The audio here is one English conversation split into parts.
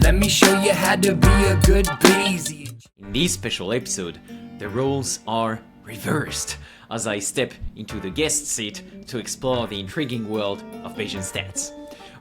Let me show you how to be a good Bayesian. In this special episode, the roles are reversed as I step into the guest seat to explore the intriguing world of Bayesian stats.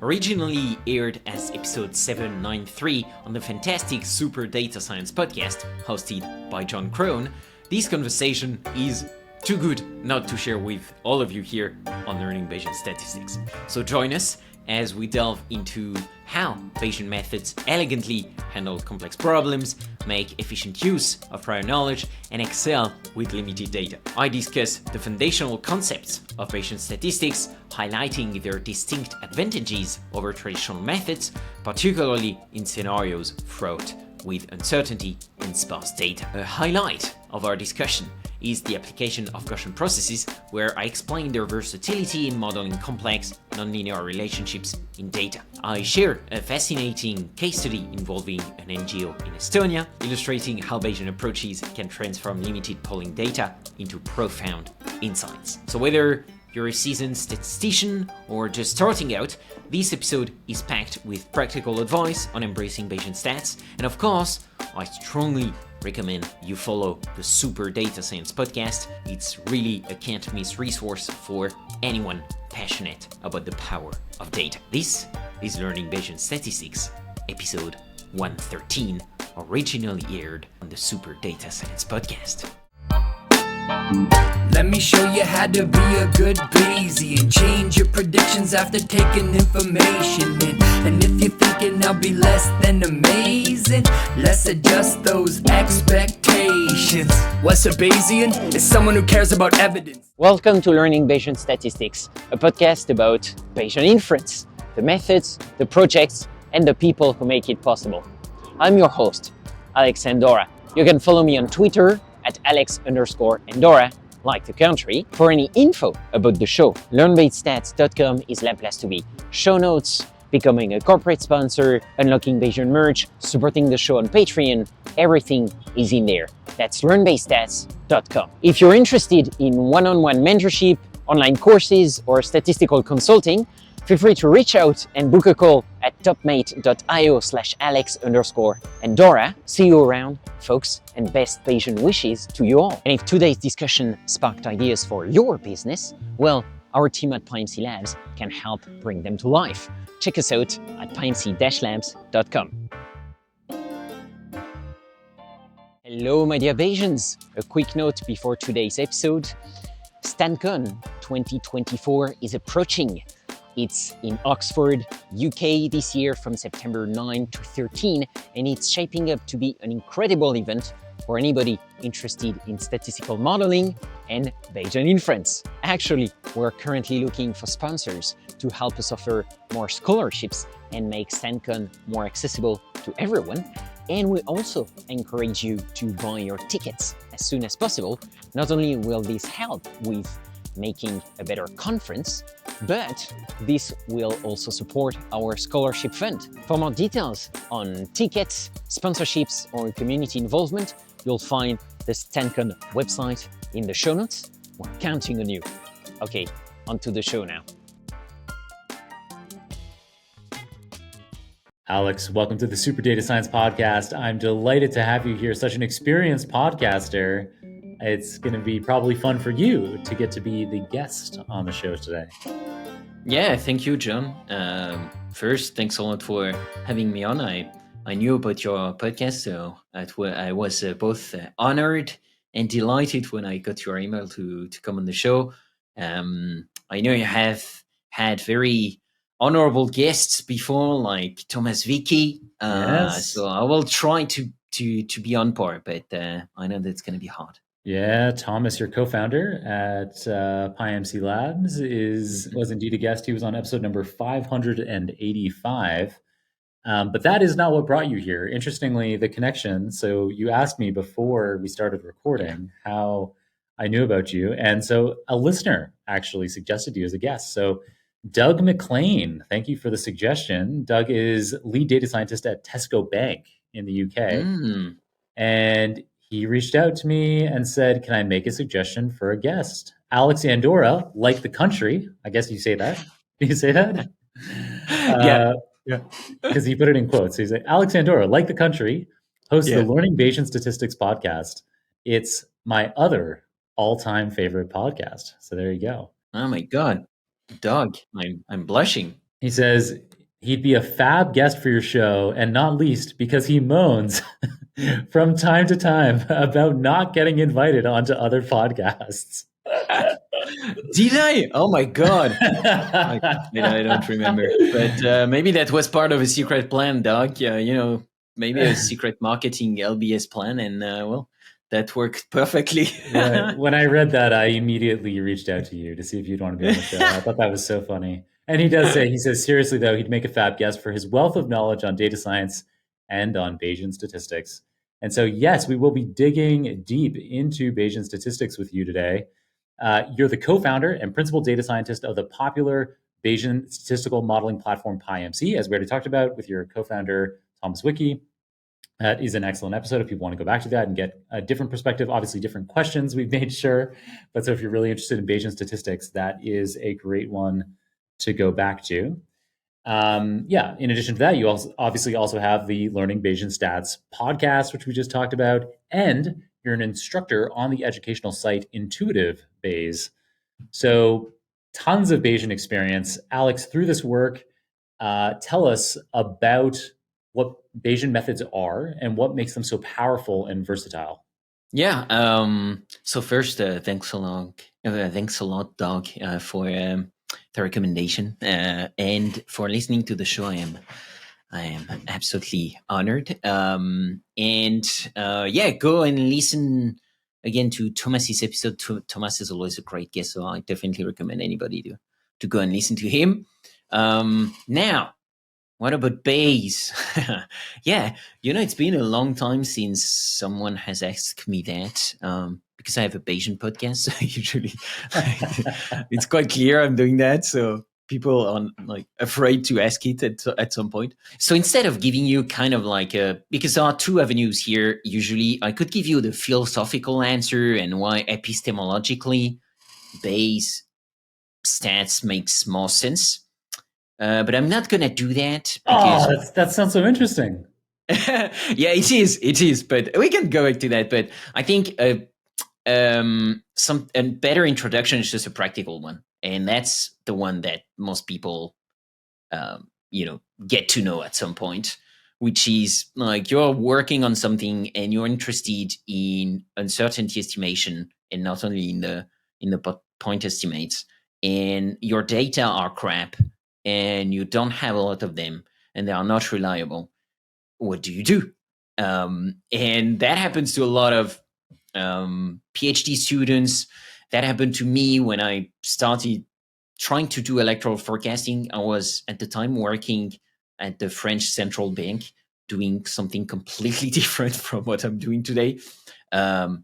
Originally aired as episode 793 on the fantastic Super Data Science podcast hosted by John Crone, this conversation is too good not to share with all of you here on Learning Bayesian Statistics. So join us as we delve into how Bayesian methods elegantly handle complex problems, make efficient use of prior knowledge, and excel with limited data. I discuss the foundational concepts of Bayesian statistics, highlighting their distinct advantages over traditional methods, particularly in scenarios fraught with uncertainty and sparse data. A highlight of our discussion is the application of Gaussian processes, where I explain their versatility in modeling complex, nonlinear relationships in data. I share a fascinating case study involving an NGO in Estonia, illustrating how Bayesian approaches can transform limited polling data into profound insights. So whether you're a seasoned statistician or just starting out, this episode is packed with practical advice on embracing Bayesian stats, and of course, I strongly recommend you follow the Super Data Science podcast. It's really a can't miss resource for anyone passionate about the power of data. This is Learning Bayesian Statistics, episode 113, originally aired on the Super Data Science podcast. Let me show you how to be a good Bayesian. Change your predictions after taking information in. And if you're thinking I'll be less than amazing, let's adjust those expectations. What's a Bayesian? It's someone who cares about evidence. Welcome to Learning Bayesian Statistics, a podcast about Bayesian inference, the methods, the projects, and the people who make it possible. I'm your host, Alex Andorra. You can follow me on Twitter at Alex_Andorra, like the country. For any info about the show, learnbayesstats.com is la place to be. Show notes, becoming a corporate sponsor, unlocking Bayesian merch, supporting the show on Patreon, everything is in there. That's learnbayesstats.com. If you're interested in one-on-one mentorship, online courses, or statistical consulting, feel free to reach out and book a call at topmate.io/Alex_Andorra. See you around, folks, and best Bayesian wishes to you all. And if today's discussion sparked ideas for your business, well, our team at PyMC Labs can help bring them to life. Check us out at pymc-labs.com. Hello, my dear Bayesians. A quick note before today's episode. StanCon 2024 is approaching. It's in Oxford, UK this year from September 9 to 13, and it's shaping up to be an incredible event for anybody interested in statistical modeling and Bayesian inference. Actually, we're currently looking for sponsors to help us offer more scholarships and make StanCon more accessible to everyone. And we also encourage you to buy your tickets as soon as possible. Not only will this help with making a better conference, but this will also support our scholarship fund. For more details on tickets, sponsorships, or community involvement, you'll find the StanCon website in the show notes. We're counting on you. Okay, on to the show now. Alex, welcome to the Super Data Science podcast. I'm delighted to have you here, such an experienced podcaster. It's going to be probably fun for you to get to be the guest on the show today. Yeah, thank you, John. First, thanks a lot for having me on. I knew about your podcast, so I was both honored and delighted when I got your email to come on the show. I know you have had very honorable guests before, like Thomas Vicky. Yes. So I will try to be on par, but I know that's going to be hard. Yeah, Thomas, your co-founder at PyMC Labs, was indeed a guest. He was on episode number 585. But that is not what brought you here. Interestingly, the connection. So you asked me before we started recording how I knew about you. And so a listener actually suggested you as a guest. So Doug McLean, thank you for the suggestion. Doug is lead data scientist at Tesco Bank in the UK. And he reached out to me and said, can I make a suggestion for a guest? Alex Andorra, like the country. I guess you say that. Do you say that? Yeah. Yeah, because he put it in quotes. He's like, Alex Andorra, like the country, hosts the Yeah. Learning Bayesian Statistics podcast. It's my other all-time favorite podcast. So there you go. Oh my God, Doug, I'm blushing. He says he'd be a fab guest for your show, and not least because he moans from time to time about not getting invited onto other podcasts. Did I? Oh my God. I don't remember. But maybe that was part of a secret plan, Doug. Maybe a secret marketing LBS plan. And well, that worked perfectly. Right. When I read that, I immediately reached out to you to see if you'd want to be on the show. I thought that was so funny. And he says, seriously, though, he'd make a fab guest for his wealth of knowledge on data science and on Bayesian statistics. And so, yes, we will be digging deep into Bayesian statistics with you today. You're the co-founder and principal data scientist of the popular Bayesian statistical modeling platform PyMC, as we already talked about with your co-founder, Thomas Wicke. That is an excellent episode if people want to go back to that and get a different perspective, obviously different questions we've made sure. But so if you're really interested in Bayesian statistics, that is a great one to go back to. In addition to that, you obviously also have the Learning Bayesian Stats podcast, which we just talked about, and you're an instructor on the educational site Intuitive Bayes. So tons of Bayesian experience. Alex, through this work, tell us about what Bayesian methods are and what makes them so powerful and versatile. Yeah. So first, thanks a lot, Doug, for the recommendation and for listening to the show. I am absolutely honored. Go and listen again to Thomas's episode. Thomas is always a great guest, so I definitely recommend anybody to go and listen to him. Now, what about Bayes? Yeah, it's been a long time since someone has asked me that. Because I have a Bayesian podcast, so usually it's quite clear I'm doing that. So people are afraid to ask it at some point. So instead of giving you kind of because there are two avenues here. Usually, I could give you the philosophical answer and why epistemologically Bayes stats makes more sense. But I'm not going to do that. Because that sounds so interesting. Yeah, it is. But we can go back to that. But I think a better introduction is just a practical one. And that's the one that most people, get to know at some point, which is you're working on something and you're interested in uncertainty estimation and not only in the point estimates, and your data are crap and you don't have a lot of them and they are not reliable. What do you do? And that happens to a lot of PhD students. That happened to me when I started trying to do electoral forecasting. I was at the time working at the French central bank, doing something completely different from what I'm doing today. But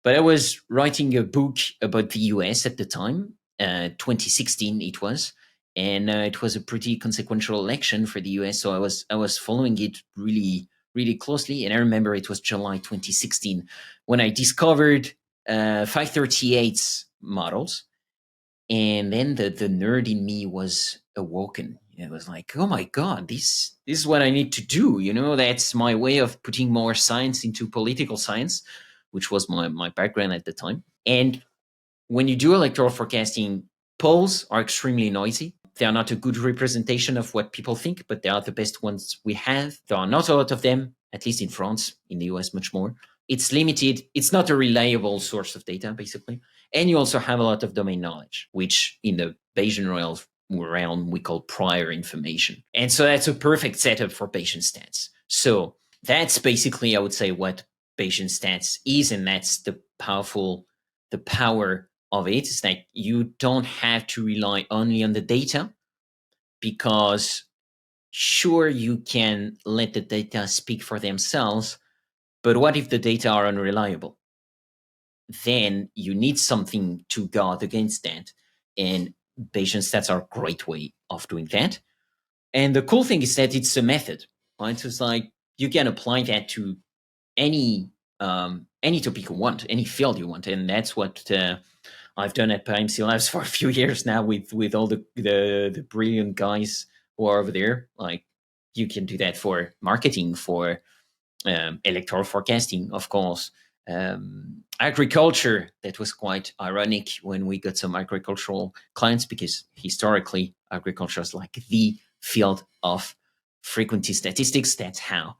I was writing a book about the US at the time, 2016 it was, and it was a pretty consequential election for the US. So I was following it really, really closely. And I remember it was July 2016 when I discovered 538 models. And then the nerd in me was awoken. It was like, oh my God, this is what I need to do. That's my way of putting more science into political science, which was my background at the time. And when you do electoral forecasting, polls are extremely noisy. They are not a good representation of what people think, but they are the best ones we have. There are not a lot of them, at least in France. In the US, much more. It's limited. It's not a reliable source of data, basically. And you also have a lot of domain knowledge, which in the Bayesian realm we call prior information. And so that's a perfect setup for Bayesian stats. So that's basically, I would say, what Bayesian stats is, and that's the power of it. It's like you don't have to rely only on the data, because sure, you can let the data speak for themselves, but what if the data are unreliable? Then you need something to guard against that. And Bayesian stats are a great way of doing that. And the cool thing is that it's a method, right? So it's like you can apply that to any topic you want, any field you want. And that's what I've done at PyMC Labs for a few years now with all the brilliant guys who are over there, like you can do that for marketing, for electoral forecasting, of course. Agriculture, that was quite ironic when we got some agricultural clients, because historically agriculture is like the field of frequency statistics. That's how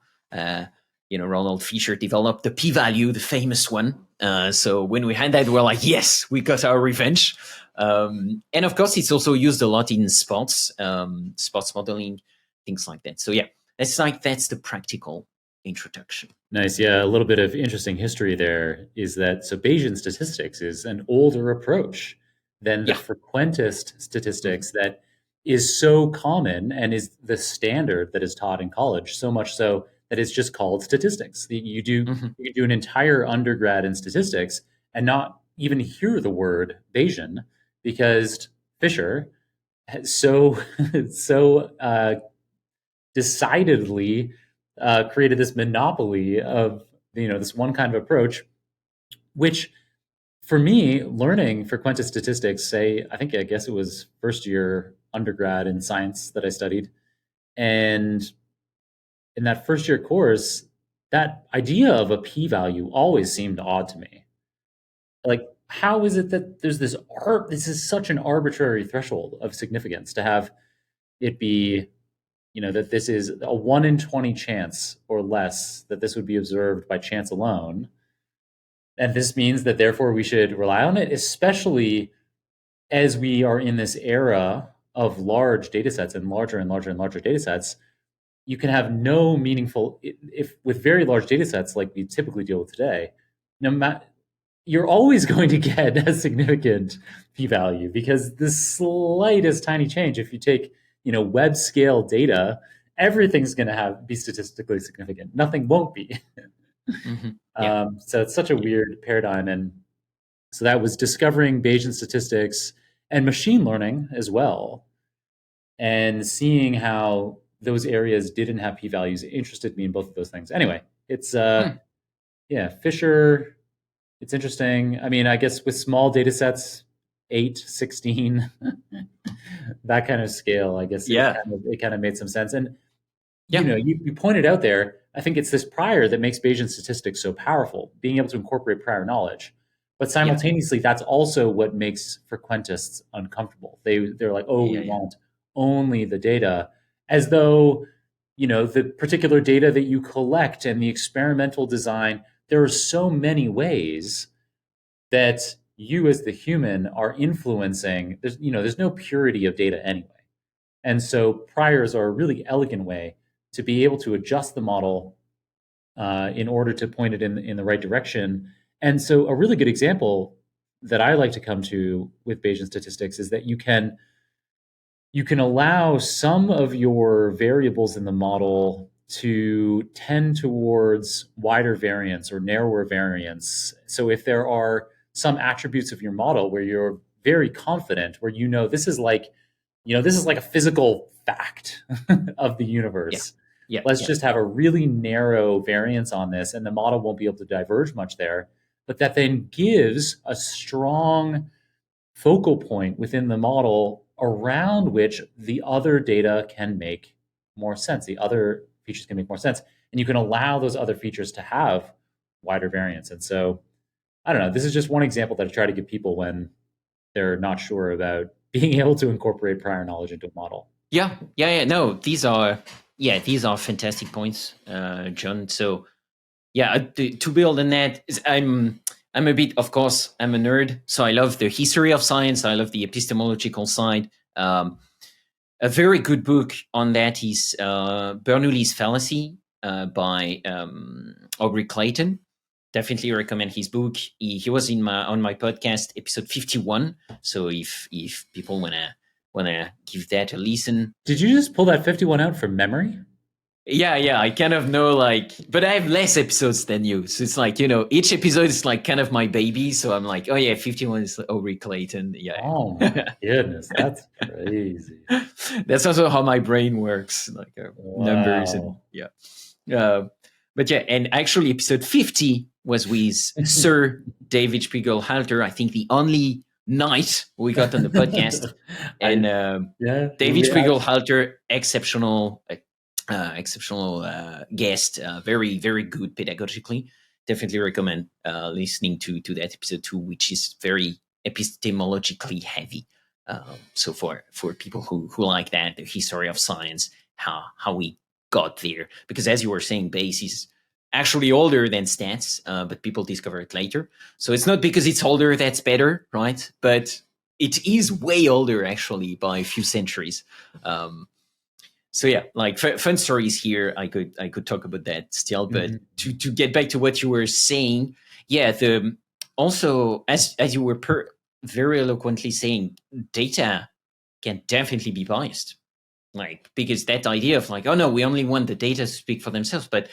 Ronald Fisher developed the p-value, the famous one. So when we had that, we're like, yes, we got our revenge. And of course, it's also used a lot in sports modeling, things like that. So yeah, that's the practical introduction. Nice. Yeah, a little bit of interesting history there is that so Bayesian statistics is an older approach than the frequentist statistics that is so common and is the standard that is taught in college, so much so that it's just called statistics. You do an entire undergrad in statistics and not even hear the word Bayesian, because Fisher has so decidedly created this monopoly of this one kind of approach, which for me, learning frequentist statistics, I guess it was first year undergrad in science that I studied, and in that first year course, that idea of a p-value always seemed odd to me. Like, how is it that there's this is such an arbitrary threshold of significance to have it be that this is a 1 in 20 chance or less that this would be observed by chance alone. And this means that therefore we should rely on it, especially as we are in this era of large data sets and larger and larger and larger data sets. You can have no meaningful, if with very large data sets like we typically deal with today, you're always going to get a significant p-value, because the slightest tiny change, if you take web scale data, everything's going to be statistically significant. Nothing won't be. So it's such a weird paradigm. And so that was discovering Bayesian statistics and machine learning as well, and seeing how those areas didn't have p-values interested me in both of those things. Anyway, it's Fisher, it's interesting. I mean, I guess with small data sets, 8, 16, that kind of scale, I guess it kind of made some sense. And you pointed out there, I think it's this prior that makes Bayesian statistics so powerful, being able to incorporate prior knowledge. But simultaneously, that's also what makes frequentists uncomfortable. They're like, we want only the data, as though the particular data that you collect and the experimental design, there are so many ways that you as the human are influencing. There's no purity of data anyway. And so priors are a really elegant way to be able to adjust the model in order to point it in the right direction. And so a really good example that I like to come to with Bayesian statistics is that you can allow some of your variables in the model to tend towards wider variance or narrower variance. So if there are some attributes of your model where you're very confident, where this is like a physical fact of the universe. Let's just have a really narrow variance on this, and the model won't be able to diverge much there. But that then gives a strong focal point within the model around which the other data can make more sense. The other features can make more sense, and you can allow those other features to have wider variance. And so, I don't know, this is just one example that I try to give people when they're not sure about being able to incorporate prior knowledge into a model. No, these are fantastic points, John. So to build on that, I'm a bit, of course, I'm a nerd, so I love the history of science. I love the epistemological side. A very good book on that is Bernoulli's Fallacy by Aubrey Clayton. Definitely recommend his book. He was on my podcast, episode 51. So if people wanna give that a listen. Did you just pull that 51 out from memory? Yeah, I kind of know, but I have less episodes than you. So it's like, each episode is like kind of my baby. So I'm like, 51 is Aubrey Clayton. Yeah. Oh my goodness, that's crazy. That's also how my brain works, numbers and but and actually episode 50 was with Sir David Spiegelhalter, I think the only knight we got on the podcast. And David Spiegelhalter, exceptional guest, very, very good pedagogically. Definitely recommend listening to that episode too, which is very epistemologically heavy. So for people who like that, the history of science, how we got there, because as you were saying, Bayes is actually older than stats, but people discover it later. So it's not because it's older that's better, right? But it is way older actually by a few centuries. So yeah, like fun stories here. I could talk about that still, but to get back to what you were saying, yeah, the also as you were very eloquently saying, data can definitely be biased, like because that idea of like, oh no, we only want the data to speak for themselves. But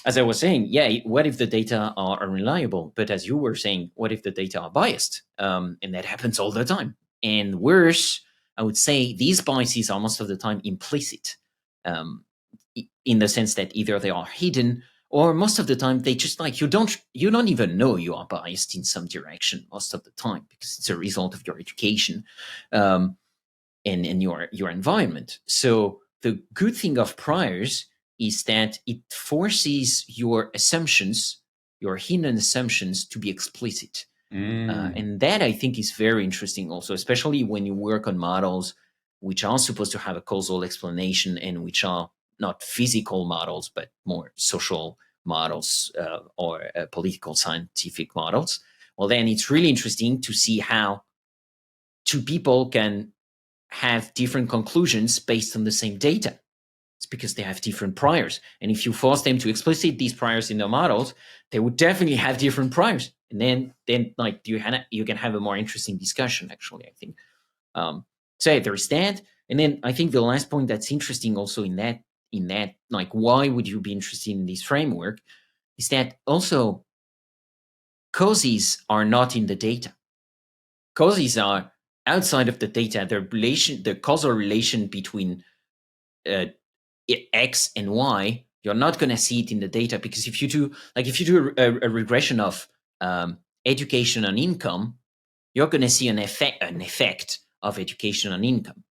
as I was saying, yeah, what if the data are unreliable? But as you were saying, what if the data are biased? And that happens all the time. And worse, I would say these biases are most of the time implicit, in the sense that either they are hidden or most of the time they just like you don't even know you are biased in some direction most of the time because it's a result of your education, and your environment. So the good thing of priors is that it forces your assumptions, your hidden assumptions, to be explicit. And that I think is very interesting also, especially when you work on models which are supposed to have a causal explanation and which are not physical models, but more social models, or political scientific models. Well, then it's really interesting to see how two people can have different conclusions based on the same data. It's because they have different priors. And if you force them to explicit these priors in their models, they would definitely have different priors. And then like you can have a more interesting discussion, actually, I think. So yeah, there's that. And then I think the last point that's interesting also in that, like, why would you be interested in this framework, is that also causes are not in the data. Causes are outside of the data. The causal relation between X and Y, you're not going to see it in the data, because if you do a regression of education on income, you're going to see an effect of education on income.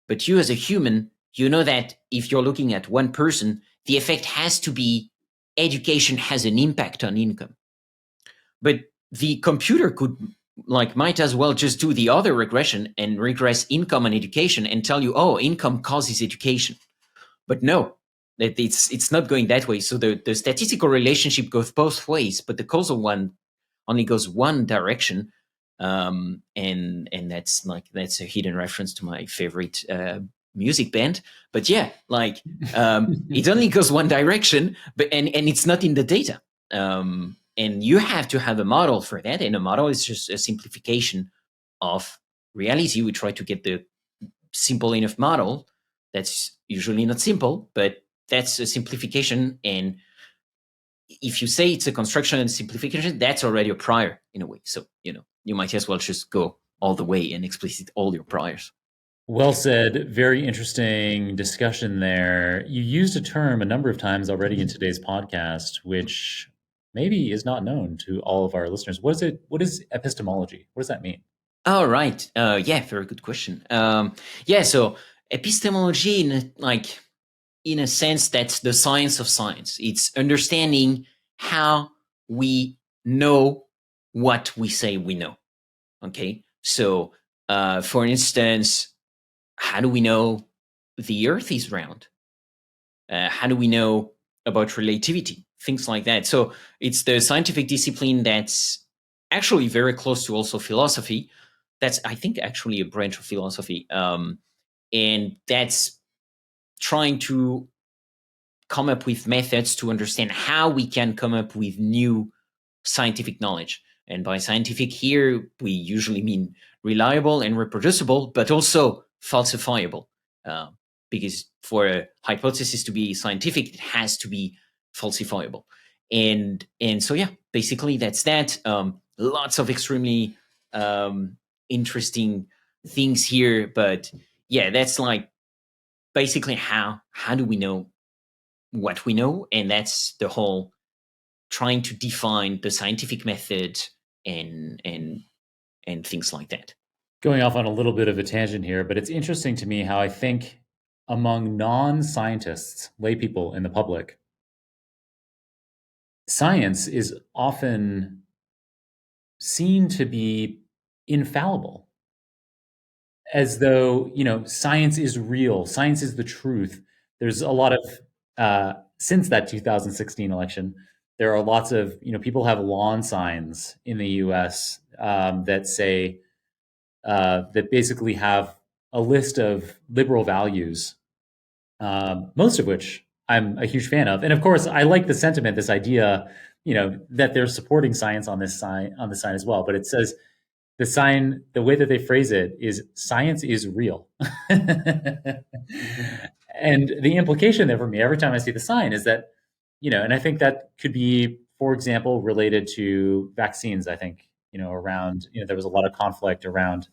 But you as a human, you know that if you're looking at one person, the effect has to be education has an impact on income. But the computer might as well just do the other regression and regress income and education and tell you, oh, income causes education. But no, it's not going that way. So the statistical relationship goes both ways, but the causal one only goes one direction. And that's a hidden reference to my favorite music band. But yeah, it only goes one direction, and it's not in the data. And you have to have a model for that, and a model is just a simplification of reality. We try to get the simple enough model that's usually not simple, but that's a simplification. And if you say it's a construction and simplification, that's already a prior in a way. So, you might as well just go all the way and explicit all your priors. Well said. Very interesting discussion there. You used a term a number of times already in today's podcast, which maybe is not known to all of our listeners. What is epistemology? What does that mean? Oh, right. Yeah, very good question. So epistemology, in a sense, that's the science of science. It's understanding how we know what we say we know. Okay. So, for instance, how do we know the Earth is round? How do we know about relativity? Things like that. So it's the scientific discipline that's actually very close to also philosophy. That's, I think, actually a branch of philosophy. And that's trying to come up with methods to understand how we can come up with new scientific knowledge. And by scientific here, we usually mean reliable and reproducible, but also falsifiable. Because for a hypothesis to be scientific, it has to be falsifiable. And so, yeah, basically that's that. Lots of extremely interesting things here. But yeah, that's basically how do we know what we know? And that's the whole trying to define the scientific method and things like that. Going off on a little bit of a tangent here, but it's interesting to me how I think among non-scientists, lay people in the public, science is often seen to be infallible, as though, science is real, science is the truth. There's a lot of since that 2016 election, there are lots of, people have lawn signs in the US that say that basically have a list of liberal values, most of which I'm a huge fan of. And of course, I like the sentiment, this idea, that they're supporting science on this sign, as well. But it says the sign, the way that they phrase it is science is real. And the implication there for me every time I see the sign is that, and I think that could be, for example, related to vaccines. I think, around, there was a lot of conflict around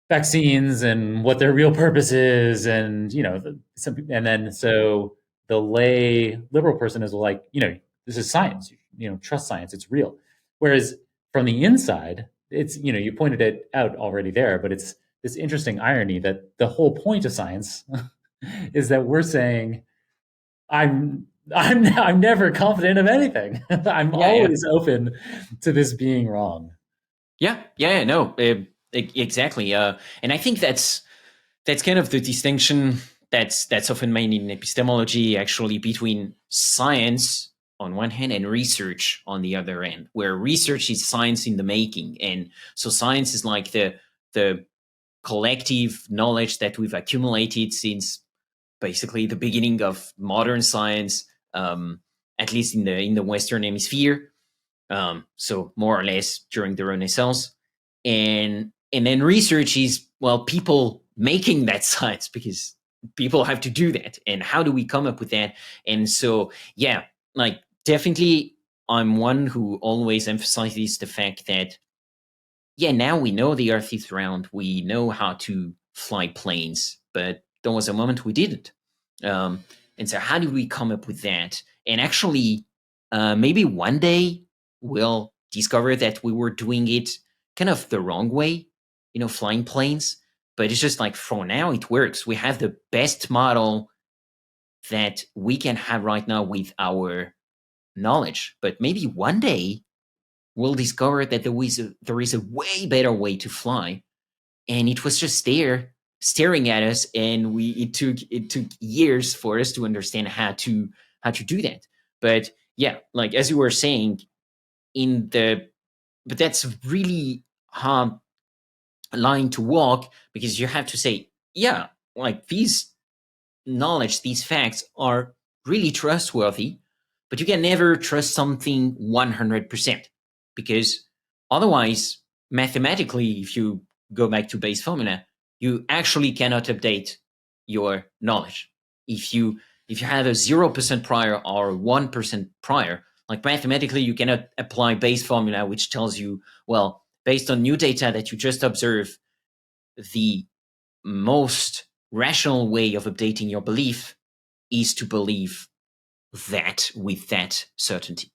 vaccines and what their real purpose is. And, and then so the lay liberal person is like, this is science, trust science, it's real. Whereas from the inside, it's, you pointed it out already there, but it's this interesting irony that the whole point of science is that we're saying, I'm never confident of anything. I'm always open to this being wrong. No, exactly. And I think that's kind of the distinction that's often made in epistemology, actually, between science on one hand and research on the other end, where research is science in the making. And so science is like the collective knowledge that we've accumulated since basically the beginning of modern science, at least in the Western Hemisphere. So more or less during the Renaissance. And then research is, well, people making that science, because people have to do that. And how do we come up with that? And so, definitely I'm one who always emphasizes the fact that, now we know the Earth is round. We know how to fly planes, but there was a moment we didn't. And so how do we come up with that? And actually, maybe one day we'll discover that we were doing it kind of the wrong way, flying planes. But it's just like, for now, it works. We have the best model that we can have right now with our knowledge. But maybe one day we'll discover that there is a way better way to fly. And it was just there staring at us. And it took years for us to understand how to do that. But like as you were saying, but that's really hard line to walk, because you have to say, like these knowledge, these facts are really trustworthy, but you can never trust something 100%, because otherwise, mathematically, if you go back to Bayes' formula, you actually cannot update your knowledge. If you have a 0% prior or 1% prior, like mathematically, you cannot apply Bayes' formula, which tells you, well, based on new data that you just observe, the most rational way of updating your belief is to believe that with that certainty.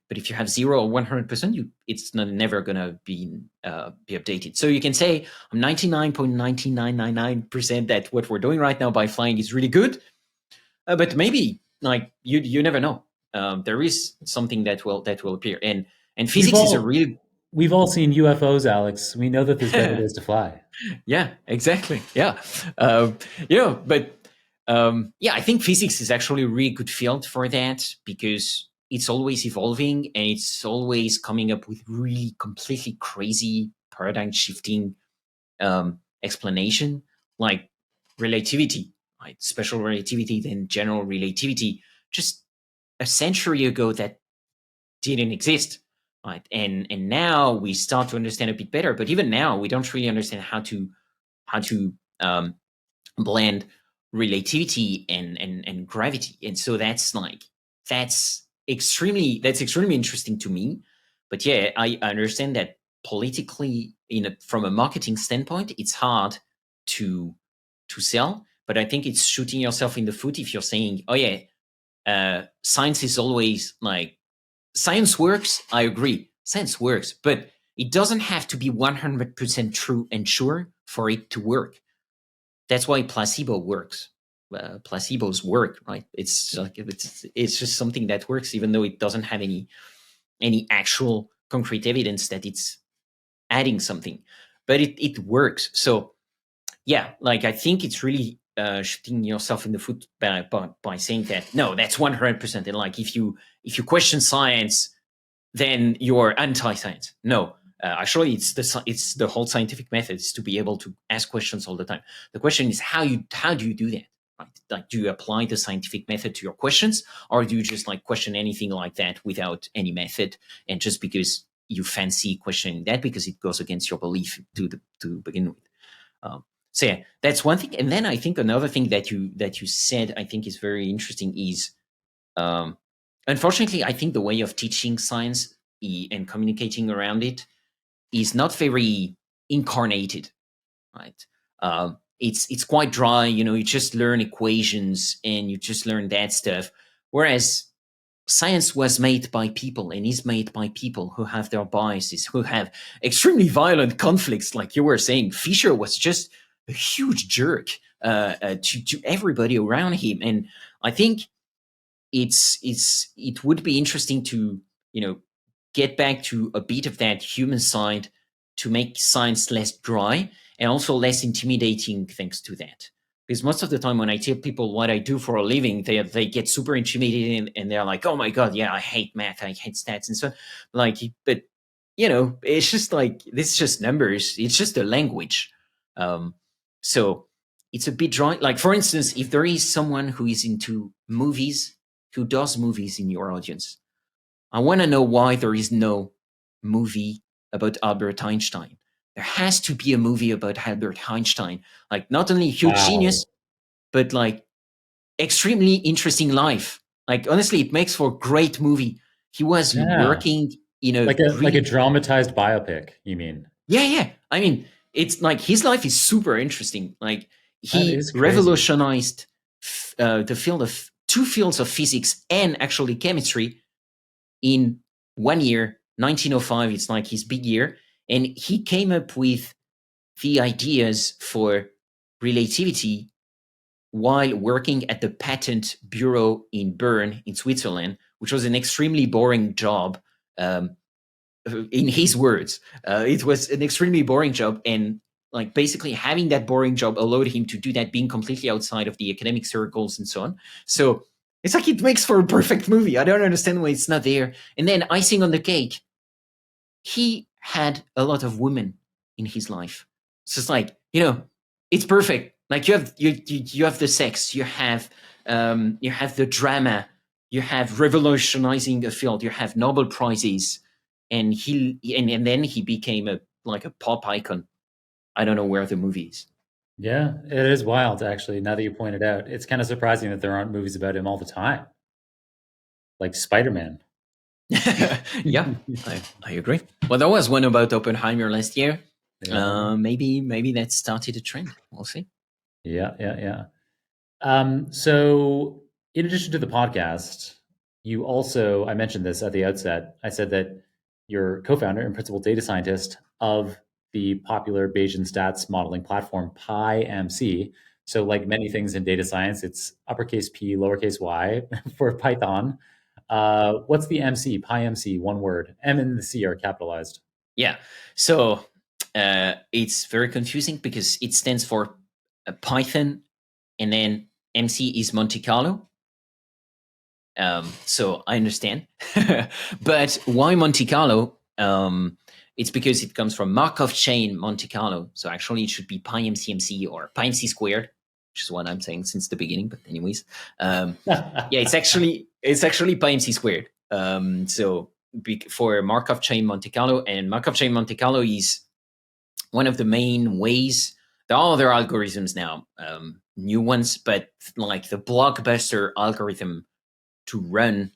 But if you have 0 or 100%, it's never going to be updated. So you can say, I'm 99.9999% that what we're doing right now by flying is really good. But maybe, like, you never know. There is something that will appear. And physics is a really... We've all seen UFOs, Alex. We know that there's better ways to fly. Yeah, exactly. Yeah. I think physics is actually a really good field for that, because it's always evolving and it's always coming up with really completely crazy paradigm shifting explanation, like relativity, like special relativity, then general relativity. Just a century ago, that didn't exist. Right. And now we start to understand a bit better, but even now we don't really understand how to blend relativity and gravity. And so that's extremely interesting to me. But I understand that politically, from a marketing standpoint, it's hard to sell. But I think it's shooting yourself in the foot if you're saying, science is always like, science works. I agree. Science works, but it doesn't have to be 100% true and sure for it to work. That's why placebo works. placebos work, right? It's like it's just something that works, even though it doesn't have any actual concrete evidence that it's adding something, but it works. So yeah, like I think it's really shooting yourself in the foot by saying that no, that's 100%. And like if you question science, then you're anti-science. No, actually, it's the whole scientific method is to be able to ask questions all the time. The question is how do you do that? Right? Like, do you apply the scientific method to your questions, or do you just like question anything like that without any method, and just because you fancy questioning that because it goes against your belief to begin with? So yeah, that's one thing. And then I think another thing that you said I think is very interesting is, unfortunately, I think the way of teaching science and communicating around it is not very incarnated, right? It's quite dry. You just learn equations and you just learn that stuff. Whereas science was made by people and is made by people who have their biases, who have extremely violent conflicts. Like you were saying, Fisher was just a huge jerk to everybody around him. And I think it would be interesting to get back to a bit of that human side to make science less dry and also less intimidating thanks to that. Because most of the time when I tell people what I do for a living, they get super intimidated and they're like, oh my God, yeah, I hate math, I hate stats and so on. But it's just like, this is just numbers. It's just a language. So it's a bit dry. Like, for instance, if there is someone who is into movies, who does movies in your audience, I want to know why there is no movie about Albert Einstein. There has to be a movie about Albert Einstein. Like, not only a huge genius, but like extremely interesting life. Like, honestly, it makes for a great movie. He was working, like a dramatized biopic, you mean? Yeah. I mean, it's like his life is super interesting. Like, he revolutionized the field of two fields of physics and actually chemistry in 1 year, 1905. It's like his big year. And he came up with the ideas for relativity while working at the Patent Bureau in Bern, in Switzerland, which was an extremely boring job. In his words, it was an extremely boring job. And like basically having that boring job allowed him to do that, being completely outside of the academic circles and so on. So it's like it makes for a perfect movie. I don't understand why it's not there. And then icing on the cake, he had a lot of women in his life. So it's like, it's perfect. Like you have the sex, you have the drama, you have revolutionizing a field, you have Nobel Prizes, and then he became a pop icon. I don't know where the movie is. Yeah, it is wild, actually. Now that you point it out, it's kind of surprising that there aren't movies about him all the time, like Spider-Man. Yeah, I agree. Well, there was one about Oppenheimer last year. Yeah. Maybe that started a trend. We'll see. Yeah. So, in addition to the podcast, you also, I mentioned this at the outset, I said that you're co-founder and principal data scientist of the popular Bayesian stats modeling platform PyMC. So like many things in data science, it's uppercase P, lowercase y for Python. What's the MC? PyMC, one word. M and the C are capitalized. Yeah. So it's very confusing because it stands for Python, and then MC is Monte Carlo. So I understand. But why Monte Carlo? It's because it comes from Markov chain Monte Carlo. So actually it should be PyMCMC or PyMC squared, which is what I'm saying since the beginning. But anyways, yeah, it's actually PyMC squared. So for Markov chain Monte Carlo, and Markov chain Monte Carlo is one of the main ways. There are other algorithms now, new ones, but like the blockbuster algorithm to run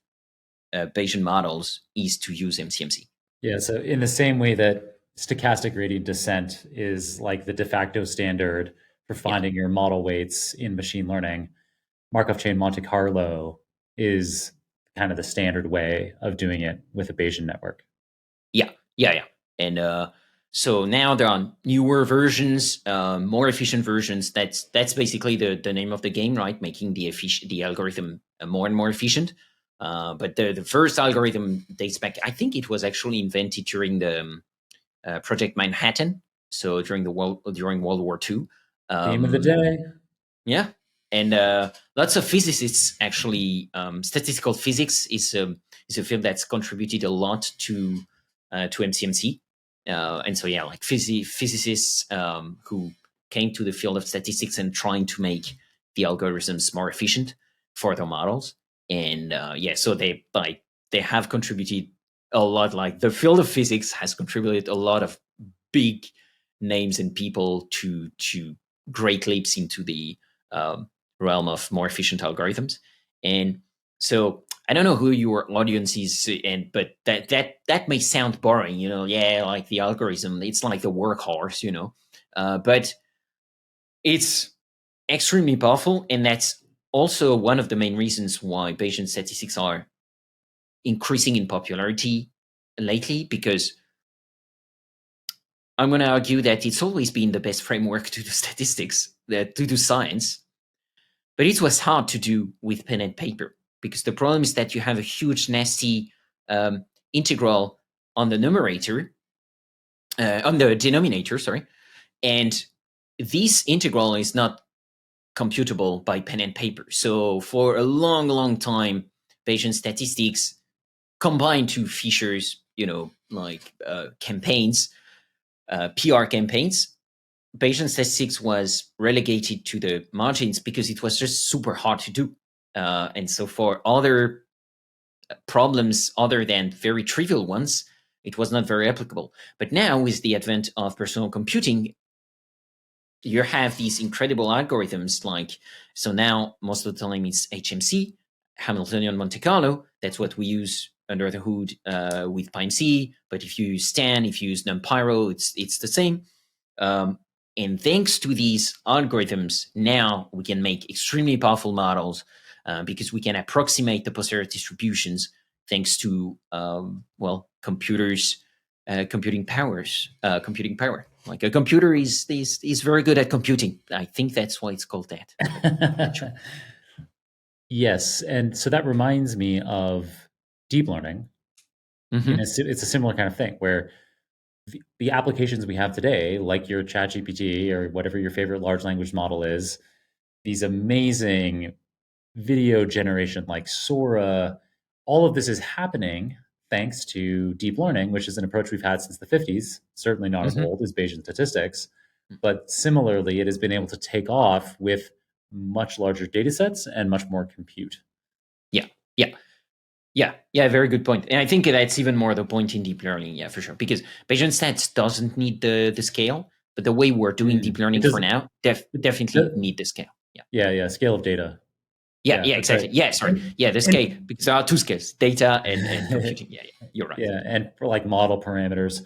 Bayesian models is to use MCMC. Yeah, so in the same way that stochastic gradient descent is like the de facto standard for finding your model weights in machine learning, Markov chain Monte Carlo is kind of the standard way of doing it with a Bayesian network. Yeah. And So now there are newer versions, more efficient versions. That's basically the name of the game, right? Making the algorithm more and more efficient. But the first algorithm dates back. I think it was actually invented during the Project Manhattan. So during World War II. Game of the day. Yeah, and lots of physicists actually. Statistical physics is a field that's contributed a lot to MCMC. And so, yeah, like physicists who came to the field of statistics and trying to make the algorithms more efficient for their models. And so they have contributed a lot. Like the field of physics has contributed a lot of big names and people to great leaps into the realm of more efficient algorithms. And so I don't know who your audience is, but that may sound boring, Yeah, like the algorithm, it's like the workhorse, but it's extremely powerful, and that's also one of the main reasons why Bayesian statistics are increasing in popularity lately, because I'm going to argue that it's always been the best framework to do statistics, to do science, but it was hard to do with pen and paper, because the problem is that you have a huge, nasty integral on the denominator, sorry, and this integral is not computable by pen and paper. So for a long, long time, Bayesian statistics combined two features, like campaigns, PR campaigns. Bayesian statistics was relegated to the margins because it was just super hard to do. And so for other problems other than very trivial ones, it was not very applicable. But now, with the advent of personal computing, you have these incredible algorithms. So now most of the time it's HMC, Hamiltonian Monte Carlo. That's what we use under the hood with PyMC. But if you use Stan, if you use NumPyro, it's the same. And thanks to these algorithms, now we can make extremely powerful models because we can approximate the posterior distributions thanks to computers, computing power. Like a computer is very good at computing. I think that's why it's called that. Yes, and so that reminds me of deep learning. Mm-hmm. It's a similar kind of thing where the applications we have today, like your ChatGPT or whatever your favorite large language model is, these amazing video generation like Sora, all of this is happening thanks to deep learning, which is an approach we've had since the 50s, certainly not as old as Bayesian statistics, but similarly, it has been able to take off with much larger data sets and much more compute. Yeah, very good point. And I think that's even more the point in deep learning, yeah, for sure. Because Bayesian stats doesn't need the scale, but the way we're doing deep learning for now definitely need the scale. Yeah, scale of data. Yeah, exactly. Right. Yeah, sorry. Yeah, the scale, because there are two scales, data and computing. Yeah, you're right. Yeah, and for like model parameters.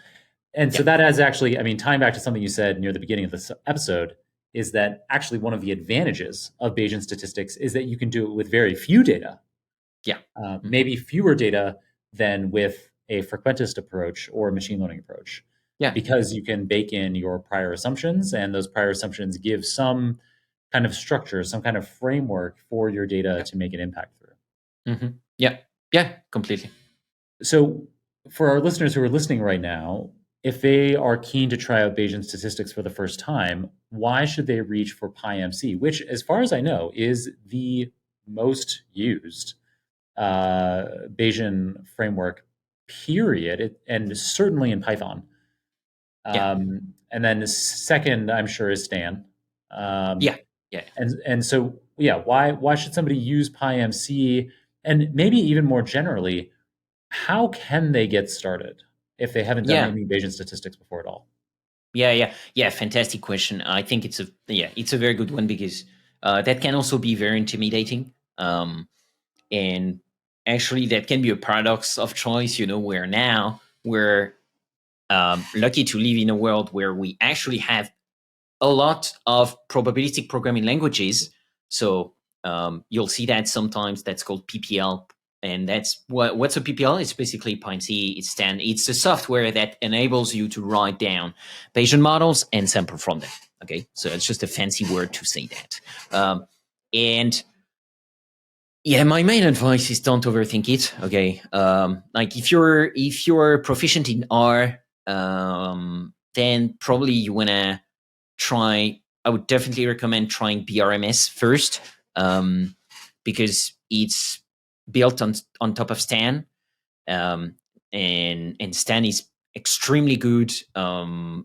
And so that has actually, tying back to something you said near the beginning of this episode, is that actually one of the advantages of Bayesian statistics is that you can do it with very few data. Yeah. Maybe fewer data than with a frequentist approach or a machine learning approach. Yeah. Because you can bake in your prior assumptions, and those prior assumptions give some kind of structure, some kind of framework for your data to make an impact through. Mm-hmm. Yeah, completely. So for our listeners who are listening right now, if they are keen to try out Bayesian statistics for the first time, why should they reach for PyMC, which, as far as I know, is the most used Bayesian framework, period, and certainly in Python. And then the second, I'm sure, is Stan. Yeah. And so, why should somebody use PyMC? And maybe even more generally, how can they get started if they haven't done any Bayesian statistics before at all? Yeah. Fantastic question. I think it's a very good one, because that can also be very intimidating. And actually, that can be a paradox of choice, where now we're lucky to live in a world where we actually have a lot of probabilistic programming languages. So you'll see that sometimes that's called PPL, And that's what's a PPL? It's basically PyMC. It's the software that enables you to write down Bayesian models and sample from them. Okay, so it's just a fancy word to say that. And yeah, my main advice is don't overthink it. Okay, like if you're proficient in R, then probably you wanna try. I would definitely recommend trying BRMS first, because it's built on top of Stan, and Stan is extremely good.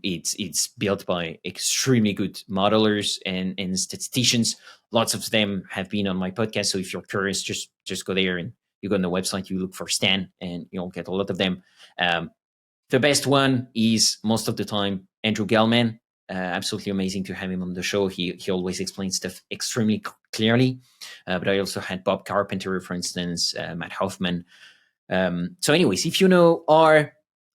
It's built by extremely good modelers and statisticians. Lots of them have been on my podcast. So if you're curious, just go there and you go on the website, you look for Stan, and you'll get a lot of them. The best one is most of the time Andrew Gellman. Absolutely amazing to have him on the show. He always explains stuff extremely clearly. But I also had Bob Carpenter, for instance, Matt Hoffman. So anyways, if you know R,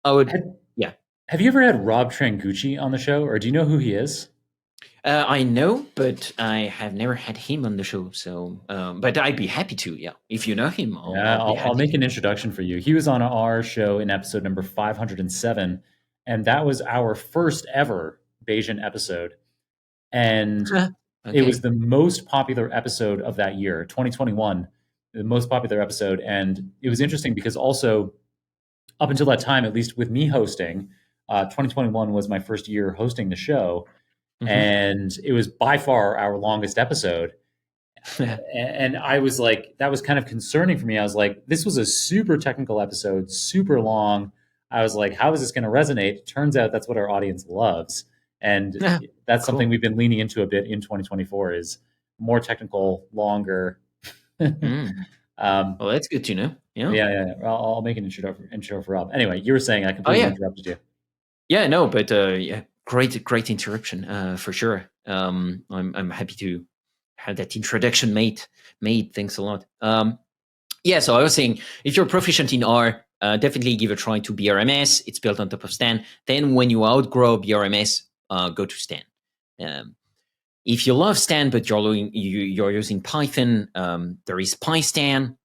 I would, yeah. Have you ever had Rob Trangucci on the show, or do you know who he is? I know, but I have never had him on the show. So, but I'd be happy to, yeah. If you know him, I'll make an introduction for you. He was on our show in episode number 507, and that was our first ever Bayesian episode. And okay. It was the most popular episode of that year, 2021, the most popular episode. And it was interesting because also up until that time, at least with me hosting, 2021 was my first year hosting the show. Mm-hmm. And it was by far our longest episode. And I was like, that was kind of concerning for me. I was like, this was a super technical episode, super long. I was like, how is this going to resonate? Turns out that's what our audience loves. And that's cool. Something we've been leaning into a bit in 2024 is more technical, longer. Well, that's good to know. Yeah. I'll make an intro for Rob. Anyway, you were saying I completely interrupted you. Yeah, no, but yeah, great interruption for sure. I'm happy to have that introduction made. Thanks a lot. Yeah, so I was saying, if you're proficient in R, definitely give a try to BRMS. It's built on top of Stan. Then when you outgrow BRMS, go to Stan. If you love Stan, but you're using Python, there is PyStan.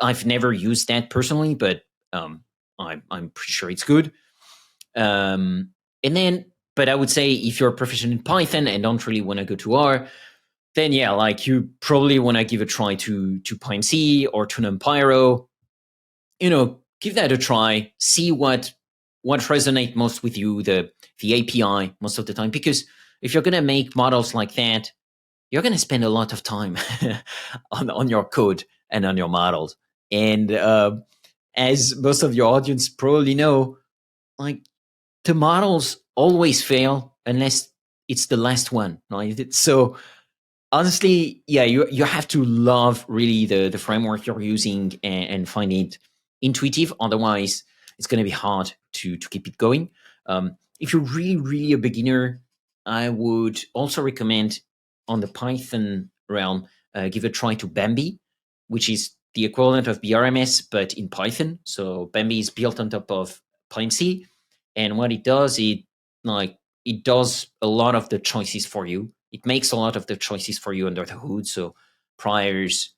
I've never used that personally, but I'm pretty sure it's good. And then, but I would say if you're proficient in Python and don't really want to go to R, then yeah, like you probably want to give a try to PyMC or to NumPyro. Give that a try. See what resonates most with you, the API most of the time. Because if you're going to make models like that, you're going to spend a lot of time on your code and on your models. And as most of your audience probably know, like the models always fail unless it's the last one, right? So honestly, yeah, you have to love really the framework you're using and find it intuitive. Otherwise, it's going to be hard to keep it going. If you're really a beginner, I would also recommend on the Python realm, give a try to Bambi, which is the equivalent of BRMS, but in Python. So Bambi is built on top of PyMC. And what it does, it does a lot of the choices for you. It makes a lot of the choices for you under the hood. So priors,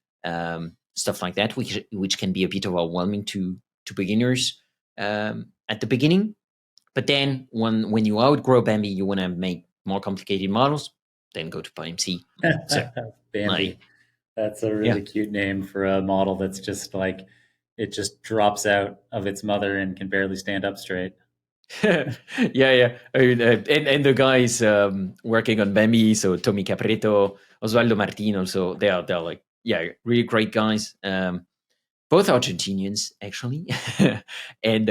stuff like that, which can be a bit overwhelming to beginners at the beginning. But then when you outgrow Bambi, you want to make more complicated models, then go to PyMC. So, Bambi. That's a really cute name for a model that's just like, it just drops out of its mother and can barely stand up straight. Yeah. I mean, and the guys working on Bambi, so Tommy Capreto, Osvaldo Martin, also they're like, yeah, really great guys. Both Argentinians actually, and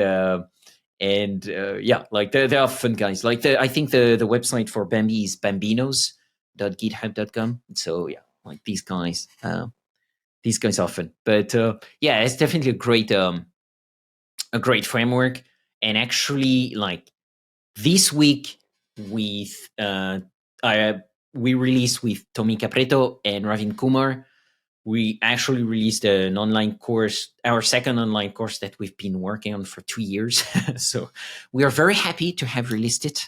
yeah, like they are fun guys. Like I think the website for Bambi is bambinos.github.com. So yeah, like these guys are fun. But yeah, it's definitely a great framework. And actually, like this week, we released with Tommy Capreto and Ravin Kumar. We actually released an online course, our second online course that we've been working on for 2 years. So we are very happy to have released it.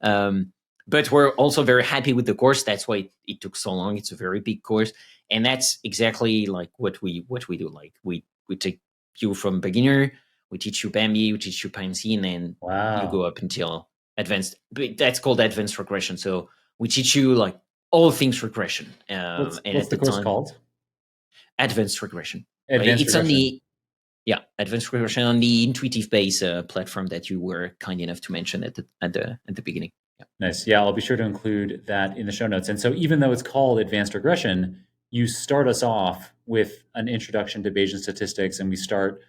But we're also very happy with the course. That's why it took so long. It's a very big course. And that's exactly like what we do. Like we take you from beginner, we teach you Bambi, we teach you PyMC, and then you go Wow. up until advanced. But that's called advanced regression. So we teach you like all things regression. And What's at the the course time, called? advanced regression. Advanced It's on regression. the advanced regression on the intuitive base platform that you were kind enough to mention at the beginning. Yeah. Nice. Yeah, I'll be sure to include that in the show notes. And so even though it's called advanced regression, you start us off with an introduction to Bayesian statistics, and we start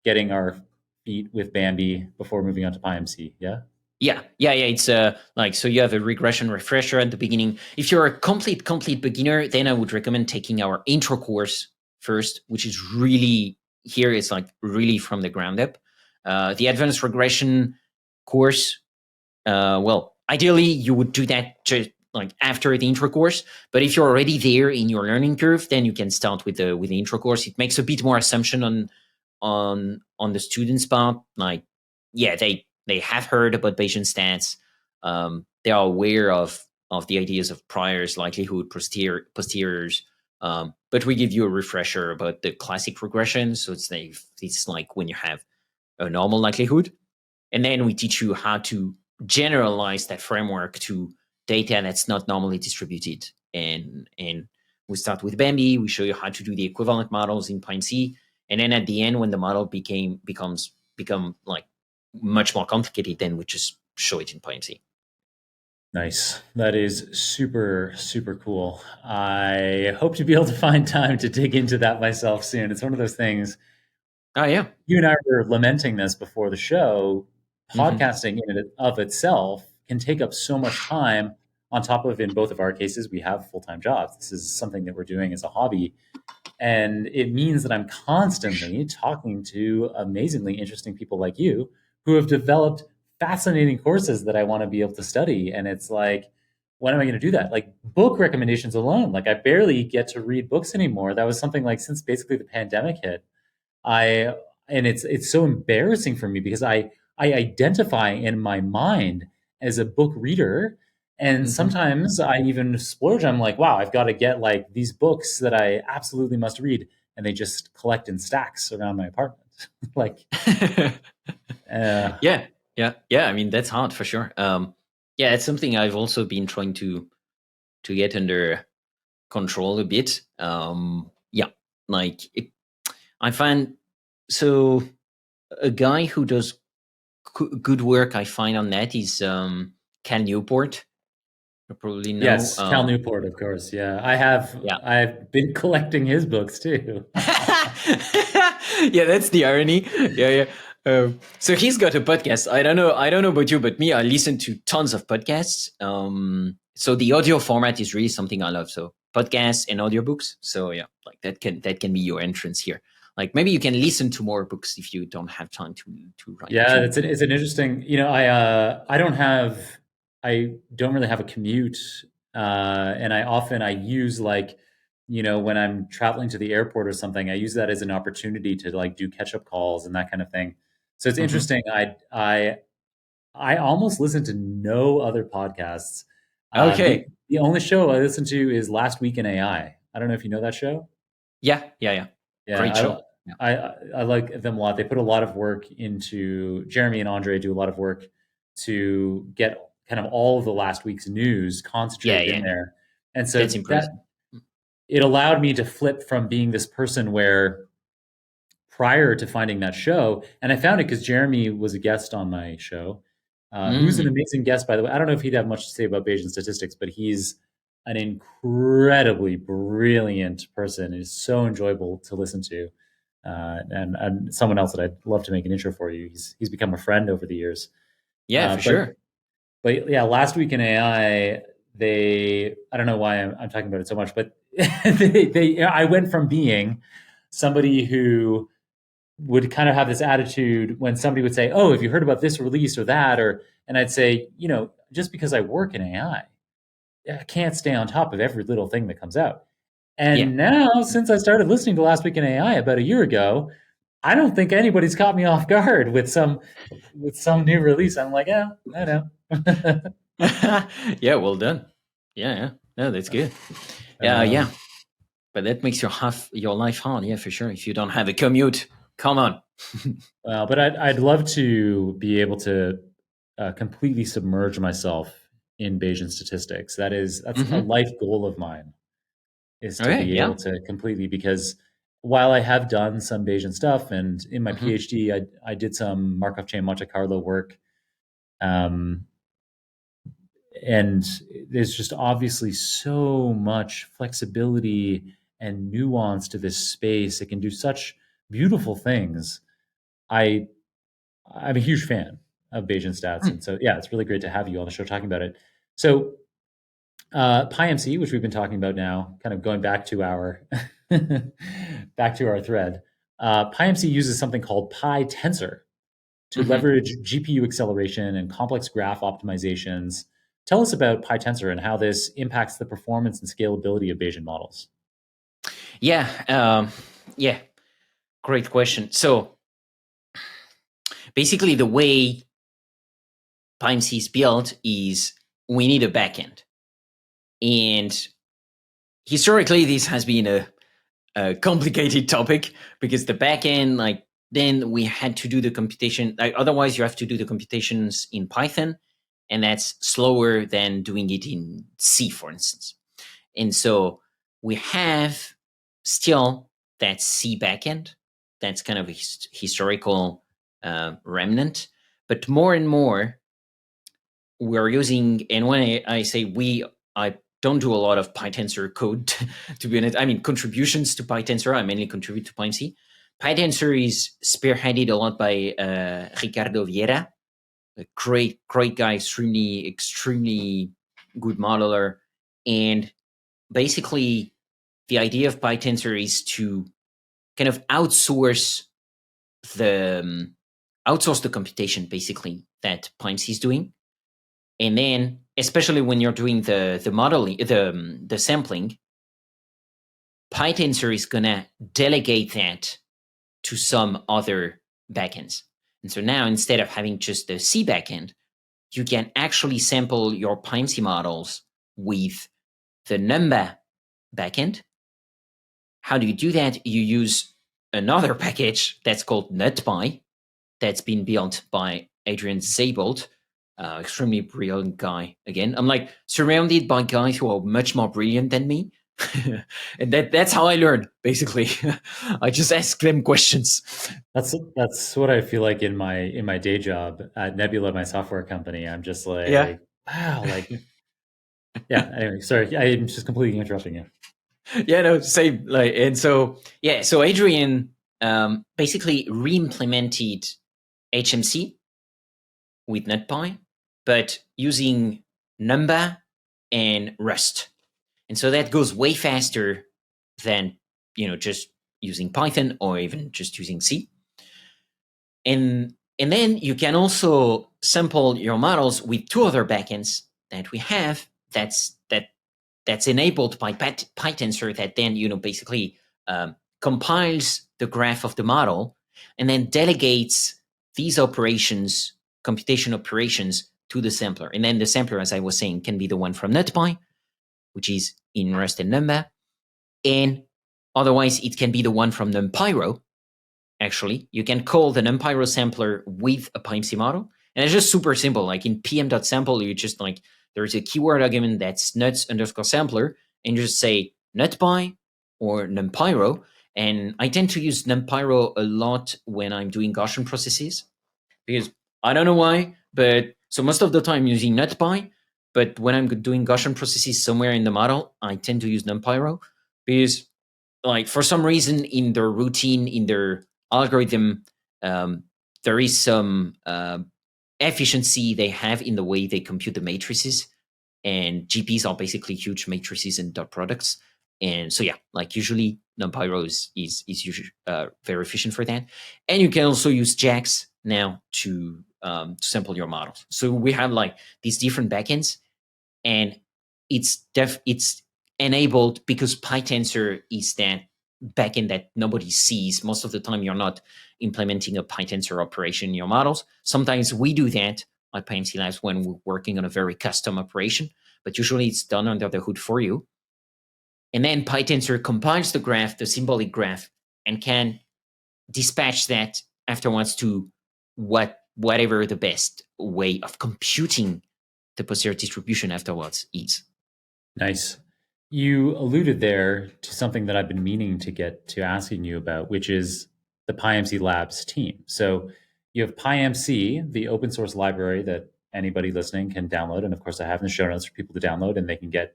getting our feet with Bambi before moving on to PyMC. Yeah. Yeah. It's like, so you have a regression refresher at the beginning. If you're a complete beginner, then I would recommend taking our intro course first, which is really, here it's like really from the ground up. The advanced regression course, well, ideally you would do that just like after the intro course. But if you're already there in your learning curve, then you can start with the intro course. It makes a bit more assumption on the students' part. Like, yeah, they have heard about Bayesian stats. They are aware of the ideas of priors, likelihood, posteriors. But we give you a refresher about the classic regression. So it's like when you have a normal likelihood. And then we teach you how to generalize that framework to data that's not normally distributed. And we start with Bambi. We show you how to do the equivalent models in PyMC. And then at the end, when the model become like much more complicated, then we just show it in PyMC. Nice. That is super, super cool. I hope to be able to find time to dig into that myself soon. It's one of those things. Oh, yeah. You and I were lamenting this before the show. Mhm. Podcasting in and of itself can take up so much time. On top of, in both of our cases, we have full-time jobs. This is something that we're doing as a hobby. And it means that I'm constantly talking to amazingly interesting people like you who have developed fascinating courses that I want to be able to study. And it's like, when am I going to do that? Like book recommendations alone. Like I barely get to read books anymore. That was something like since basically the pandemic hit. And it's so embarrassing for me because I identify in my mind as a book reader, and Mhm. sometimes I even splurge. I'm like, wow, I've got to get like these books that I absolutely must read, and they just collect in stacks around my apartment. Like, uh, Yeah. I mean, that's hard for sure. Yeah, it's something I've also been trying to get under control a bit. Yeah, like I find, so a guy who does good work I find on that is Cal Newport. You probably know. yes, Cal Newport, of course. Yeah, Yeah. I've been collecting his books too. Yeah, that's the irony. Yeah. So he's got a podcast. I don't know about you, but me, I listen to tons of podcasts. So the audio format is really something I love. So podcasts and audiobooks. So yeah, like that can be your entrance here. Like maybe you can listen to more books if you don't have time to write a Yeah, few. it's an interesting. I don't really have a commute, and I use like when I'm traveling to the airport or something, I use that as an opportunity to like do catch up calls and that kind of thing. So it's Mhm. interesting. I almost listen to no other podcasts. The Okay. the only show I listen to is Last Week in AI. I don't know if you know that show. Yeah. Great Yeah, show. Yeah. I like them a lot. They put a lot of work into Jeremy and Andre do a lot of work to get kind of all of the last week's news concentrated in Yeah. there. And so That's that impressive. it allowed me to flip from being this person where prior to finding that show, and I found it because Jeremy was a guest on my show, who's an Mm. amazing guest, by the way. I don't know if he'd have much to say about Bayesian statistics, but he's an incredibly brilliant person. He's so enjoyable to listen to. And someone else that I'd love to make an intro for you. He's become a friend over the years. Yeah, for But sure. yeah, Last Week in AI, I don't know why I'm talking about it so much, but I went from being somebody who would kind of have this attitude when somebody would say, "Oh, have you heard about this release or that?" And I'd say, just because I work in AI, I can't stay on top of every little thing that comes out. Yeah. And now, since I started listening to Last Week in AI about a year ago, I don't think anybody's caught me off guard with some new release. I'm like, yeah, I know. Yeah, well done. Yeah. No, that's good. Yeah. Um, But that makes your life hard, yeah, for sure. If you don't have a commute, come on. Well, but I'd love to be able to completely submerge myself in Bayesian statistics. That's a Mm-hmm. life goal of mine, is to Okay, be able yeah. to completely, because while I have done some Bayesian stuff, and in my Mm-hmm. PhD I did some Markov chain Monte Carlo work, um, and there's just obviously so much flexibility and nuance to this space. It can do such beautiful things. I I'm a huge fan of Bayesian stats, and so yeah, it's really great to have you on the show talking about it. So PyMC, which we've been talking about now, kind of going back to our back to our thread. PyMC uses something called PyTensor to Mm-hmm. leverage GPU acceleration and complex graph optimizations. Tell us about PyTensor and how this impacts the performance and scalability of Bayesian models. Yeah, yeah, great question. So basically, the way PyMC is built is we need a backend, and historically, this has been a complicated topic because the backend, like, then we had to do the computation. Like, otherwise, you have to do the computations in Python, and that's slower than doing it in C, for instance. And so we have still that C backend. That's kind of a historical remnant. But more and more, we're using, and when I say we, I don't do a lot of PyTensor code, to be honest. I mean, contributions to PyTensor. I mainly contribute to PyMC. PyTensor is spearheaded a lot by Ricardo Vieira, a great guy, extremely good modeler. And basically, the idea of PyTensor is to kind of the outsource the computation, basically, that PyMC is doing. And then, especially when you're doing the modeling, the sampling, PyTensor is gonna delegate that to some other backends. And so now, instead of having just the C backend, you can actually sample your PyMC models with the Numba backend. How do you do that? You use another package that's called NutPy, that's been built by Adrian Zabelt, extremely brilliant guy. Again, I'm like surrounded by guys who are much more brilliant than me. And that's how I learn, basically. I just ask them questions. That's what I feel like in my day job at Nebula, my software company. I'm just Yeah. like, wow, like yeah. Anyway, sorry, I'm just completely interrupting you. Yeah, no, same. Like, and so yeah, so Adrian basically re-implemented HMC with NetPy, but using Numba and Rust. And so that goes way faster than, just using Python or even just using C. And then you can also sample your models with two other backends that we have that's enabled by PyTensor, that then, basically compiles the graph of the model and then delegates these operations, computation operations, to the sampler. And then the sampler, as I was saying, can be the one from NetPy, which is in Rust and Numba. And otherwise, it can be the one from NumPyro. Actually, you can call the NumPyro sampler with a PyMC model. And it's just super simple. Like in pm.sample, you just like, there's a keyword argument that's nuts_sampler, and you just say NutPy or NumPyro. And I tend to use NumPyro a lot when I'm doing Gaussian processes, because I don't know why, but so most of the time I'm using NutPy, but when I'm doing Gaussian processes somewhere in the model, I tend to use NumPyro, because like for some reason in their routine, in their algorithm, there is some efficiency they have in the way they compute the matrices, and GPs are basically huge matrices and dot products. And so yeah, like usually NumPyro is usually very efficient for that. And you can also use JAX now to sample your models. So we have like these different backends, and it's enabled because PyTensor is that backend that nobody sees. Most of the time, you're not implementing a PyTensor operation in your models. Sometimes we do that at PyMC Labs when we're working on a very custom operation, but usually it's done under the hood for you. And then PyTensor compiles the graph, the symbolic graph, and can dispatch that afterwards to whatever the best way of computing the posterior distribution afterwards is. Nice. You alluded there to something that I've been meaning to get to asking you about, which is the PyMC Labs team. So you have PyMC, the open source library that anybody listening can download. And of course, I have in the show notes for people to download, and they can get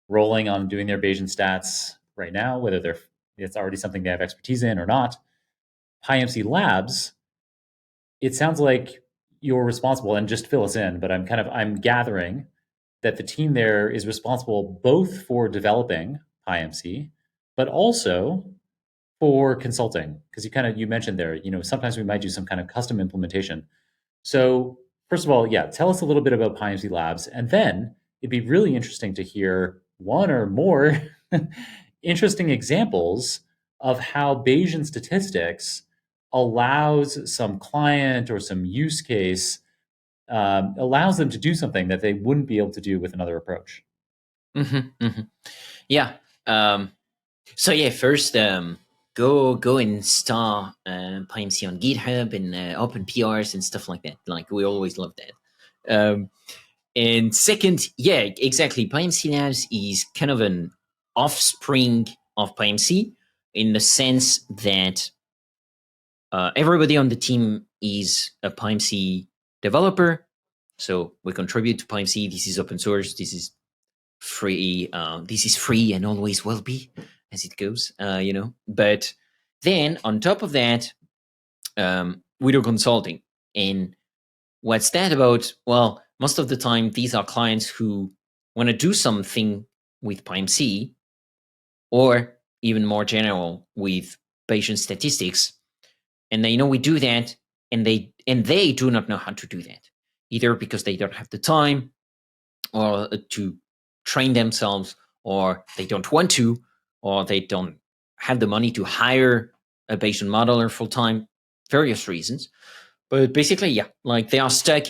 rolling on doing their Bayesian stats right now, whether it's already something they have expertise in or not. PyMC Labs, it sounds like you're responsible, and just fill us in, but I'm gathering that the team there is responsible both for developing PyMC, but also for consulting. Because you mentioned there, sometimes we might do some kind of custom implementation. So first of all, tell us a little bit about PyMC Labs, and then it'd be really interesting to hear one or more interesting examples of how Bayesian statistics allows some client or some use case, allows them to do something that they wouldn't be able to do with another approach. Yeah. First, go and start PyMC on GitHub and open PRs and stuff like that. Like, we always love that. And second, exactly. PyMC Labs is kind of an offspring of PyMC in the sense that everybody on the team is a PyMC developer. So we contribute to PyMC. This is open source. This is free. This is free and always will be, as it goes, But then on top of that, we do consulting. And what's that about? Well, most of the time, these are clients who want to do something with PyMC, or even more general with Bayesian statistics. And they know we do that, and they do not know how to do that, either because they don't have the time or to train themselves, or they don't want to, or they don't have the money to hire a Bayesian modeler full time, various reasons. But basically, they are stuck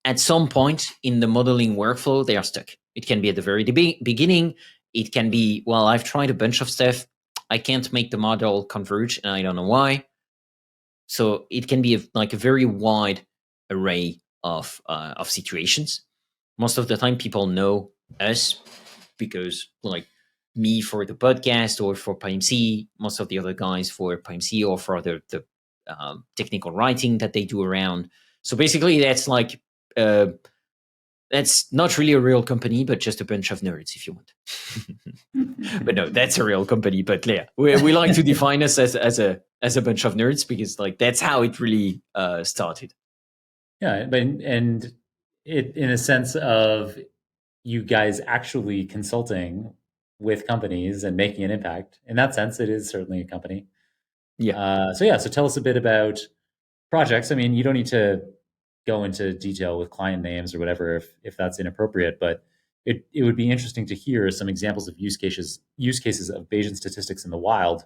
at some point in the modeling workflow, they are stuck. It can be at the very beginning. It can be, I've tried a bunch of stuff. I can't make the model converge, and I don't know why. So it can be a very wide array of situations. Most of the time, people know us because, me for the podcast or for PyMC, most of the other guys for PyMC or for the technical writing that they do around. So basically, that's that's not really a real company, but just a bunch of nerds, if you want. But no, that's a real company. But we like to define us as a bunch of nerds, because that's how it really started. Yeah, but in a sense of you guys actually consulting with companies and making an impact. In that sense, it is certainly a company. Yeah. So tell us a bit about projects. I mean, you don't need to go into detail with client names or whatever if that's inappropriate, but it would be interesting to hear some examples of use cases of Bayesian statistics in the wild,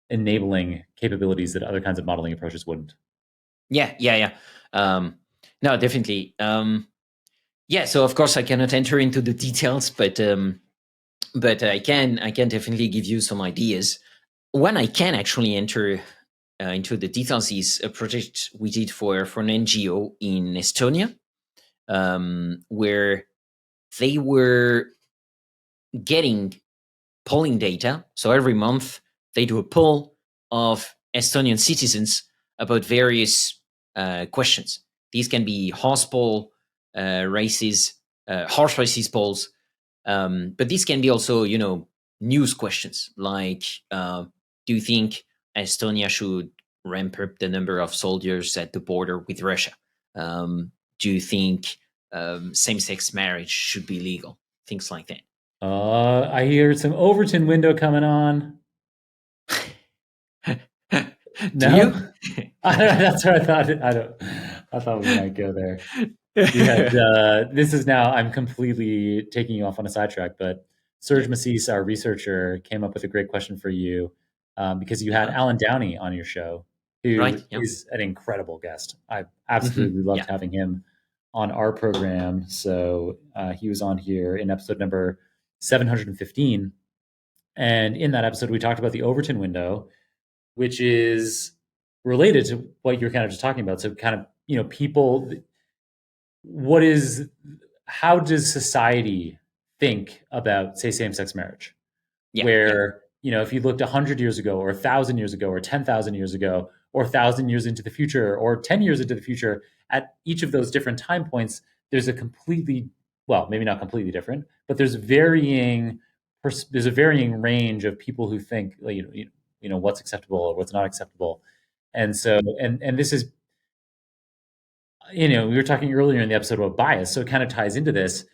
enabling capabilities that other kinds of modeling approaches wouldn't. Yeah. No, definitely. So of course I cannot enter into the details, but I can definitely give you some ideas. One I can actually enter into the details is a project we did for an NGO in Estonia, where they were getting polling data. So every month they do a poll of Estonian citizens about various questions. These can be horse races polls, but these can be also, news questions like, do you think Estonia should ramp up the number of soldiers at the border with Russia? Do you think same-sex marriage should be legal? Things like that. I hear some Overton window coming on. No? That's what I thought. I thought we might go there. This is now, I'm completely taking you off on a sidetrack, but Serge Massis, our researcher, came up with a great question for you, because you had Alan Downey on your show, who is an incredible guest. I absolutely loved having him on our program. So he was on here in episode number 715. And in that episode, we talked about the Overton window, which is related to what you're kind of just talking about. So kind of, people, how does society think about, say, same-sex marriage? Yeah, Where, if you looked 100 years ago or 1,000 years ago or 10,000 years ago or 1,000 years into the future or 10 years into the future, at each of those different time points, there's a completely, well, maybe not completely different, but there's a varying range of people who think, what's acceptable or what's not acceptable. And so, and this is, we were talking earlier in the episode about bias, so it kind of ties into this.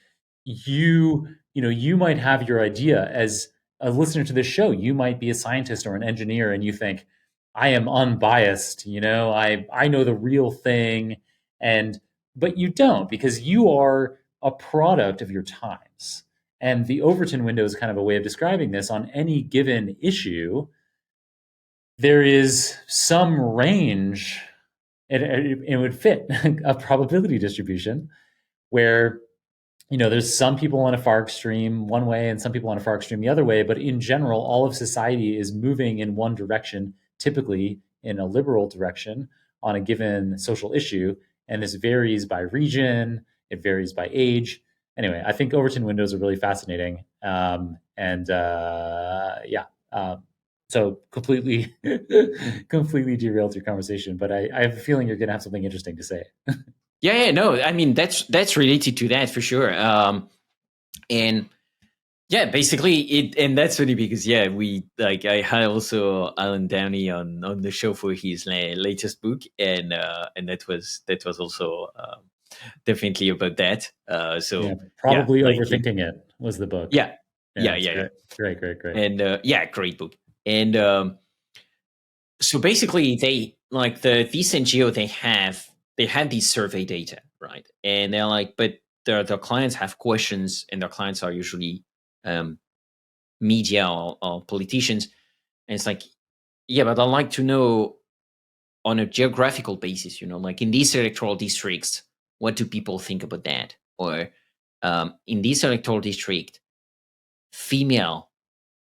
You might have your idea as a listener to this show. You might be a scientist or an engineer, and you think, I am unbiased. I know the real thing, but you don't, because you are a product of your times. And the Overton window is kind of a way of describing this. On any given issue, there is some range. It would fit a probability distribution where, there's some people on a far extreme one way and some people on a far extreme the other way. But in general, all of society is moving in one direction, typically in a liberal direction on a given social issue. And this varies by region, it varies by age. Anyway, I think Overton windows are really fascinating. So completely derailed your conversation, but I have a feeling you're going to have something interesting to say. No, I mean, that's related to that for sure. And yeah, basically and that's funny because I had also Alan Downey on the show for his latest book, and that was also definitely about that. Probably Overthinking It was the book. Yeah. Great. And great book. And so basically, this NGO, they had these survey data, right? And they're like, but their clients have questions, and their clients are usually media or politicians. And it's like, yeah, but I'd like to know on a geographical basis, like in these electoral districts, what do people think about that? Or in this electoral district, female,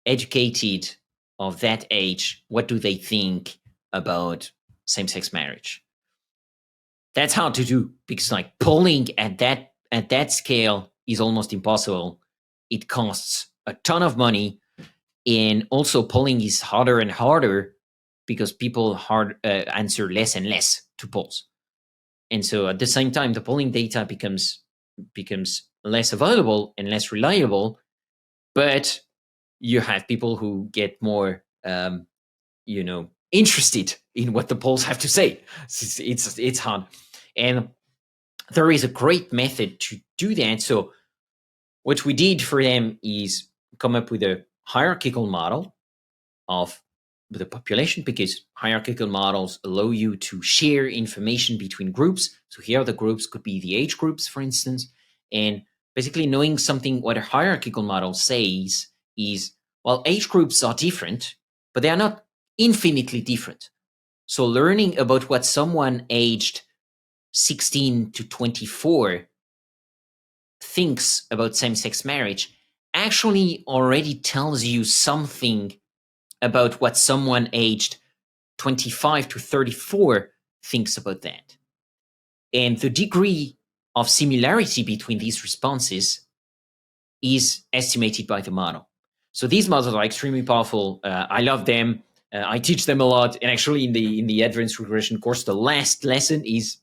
educated, of that age, what do they think about same-sex marriage? That's hard to do because polling at that scale is almost impossible. It costs a ton of money, and also polling is harder and harder because people answer less and less to polls. And so at the same time, the polling data becomes less available and less reliable, but you have people who get more, interested in what the polls have to say. It's hard. And there is a great method to do that. So what we did for them is come up with a hierarchical model of the population, because hierarchical models allow you to share information between groups. So here the groups could be the age groups, for instance. And basically knowing what a hierarchical model says is, well, age groups are different, but they are not infinitely different. So learning about what someone aged 16 to 24 thinks about same-sex marriage actually already tells you something about what someone aged 25 to 34 thinks about that. And the degree of similarity between these responses is estimated by the model. So these models are extremely powerful. I love them. I teach them a lot. And actually in the advanced regression course, the last lesson is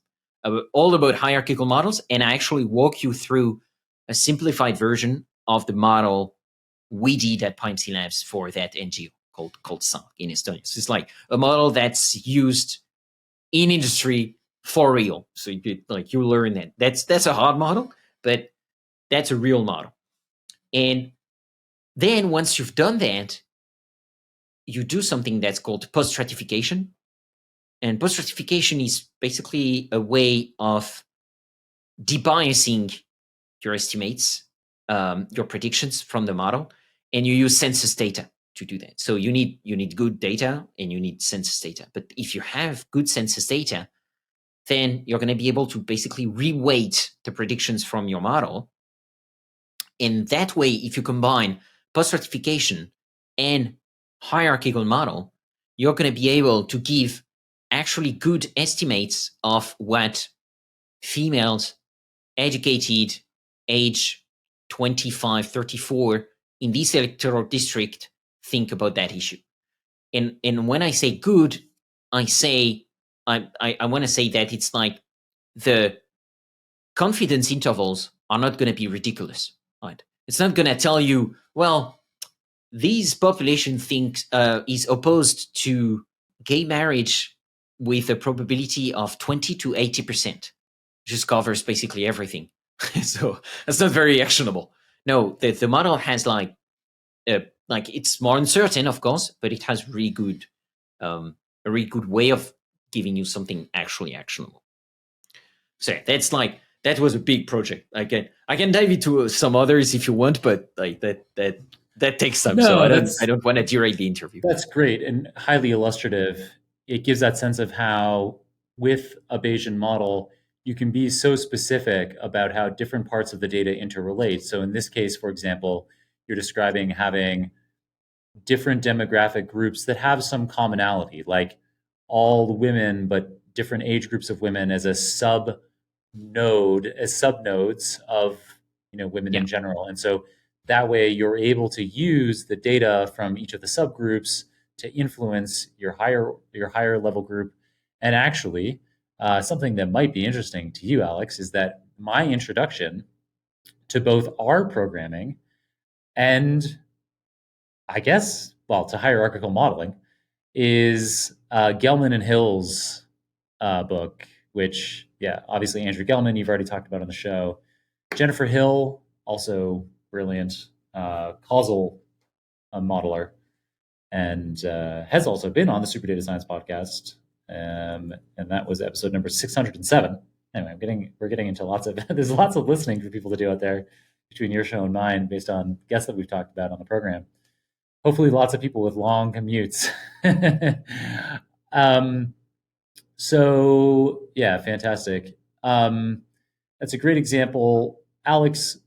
all about hierarchical models. And I actually walk you through a simplified version of the model we did at PyMC Labs for that NGO called SANC in Estonia. So it's like a model that's used in industry for real. So you learn that. That's a hard model, but that's a real model. And then once you've done that, you do something that's called post-stratification. And post-stratification is basically a way of debiasing your estimates, your predictions from the model, and you use census data to do that. So you need good data and you need census data. But if you have good census data, then you're going to be able to basically reweight the predictions from your model. And that way, if you combine post-stratification and hierarchical model, you're going to be able to give actually good estimates of what females educated age 25, 34 in this electoral district think about that issue. And when I say good, I want to say that it's like the confidence intervals are not going to be ridiculous, right? It's not going to tell you, well, this population thinks is opposed to gay marriage with a probability of 20 to 80%, just covers basically everything. So that's not very actionable. No, the model has like it's more uncertain, of course, but it has really good, a really good way of giving you something actually actionable. So that's like, that was a big project. I can dive into some others if you want, but like that takes time. No, so I don't want to derail the interview. That's great and highly illustrative. It gives that sense of how, with a Bayesian model, you can be so specific about how different parts of the data interrelate. So in this case, for example, you're describing having different demographic groups that have some commonality, like all the women, but different age groups of women as a subnodes of women in general. And so that way you're able to use the data from each of the subgroups to influence your higher level group. And actually, something that might be interesting to you, Alex, is that my introduction to both R programming and, I guess, to hierarchical modeling is Gelman and Hill's book, which, obviously Andrew Gelman, you've already talked about on the show. Jennifer Hill, also brilliant causal modeler, and has also been on the Super Data Science podcast. And that was episode number 607. Anyway, we're getting into there's lots of listening for people to do out there between your show and mine based on guests that we've talked about on the program. Hopefully lots of people with long commutes. So yeah, fantastic. That's a great example. Alex,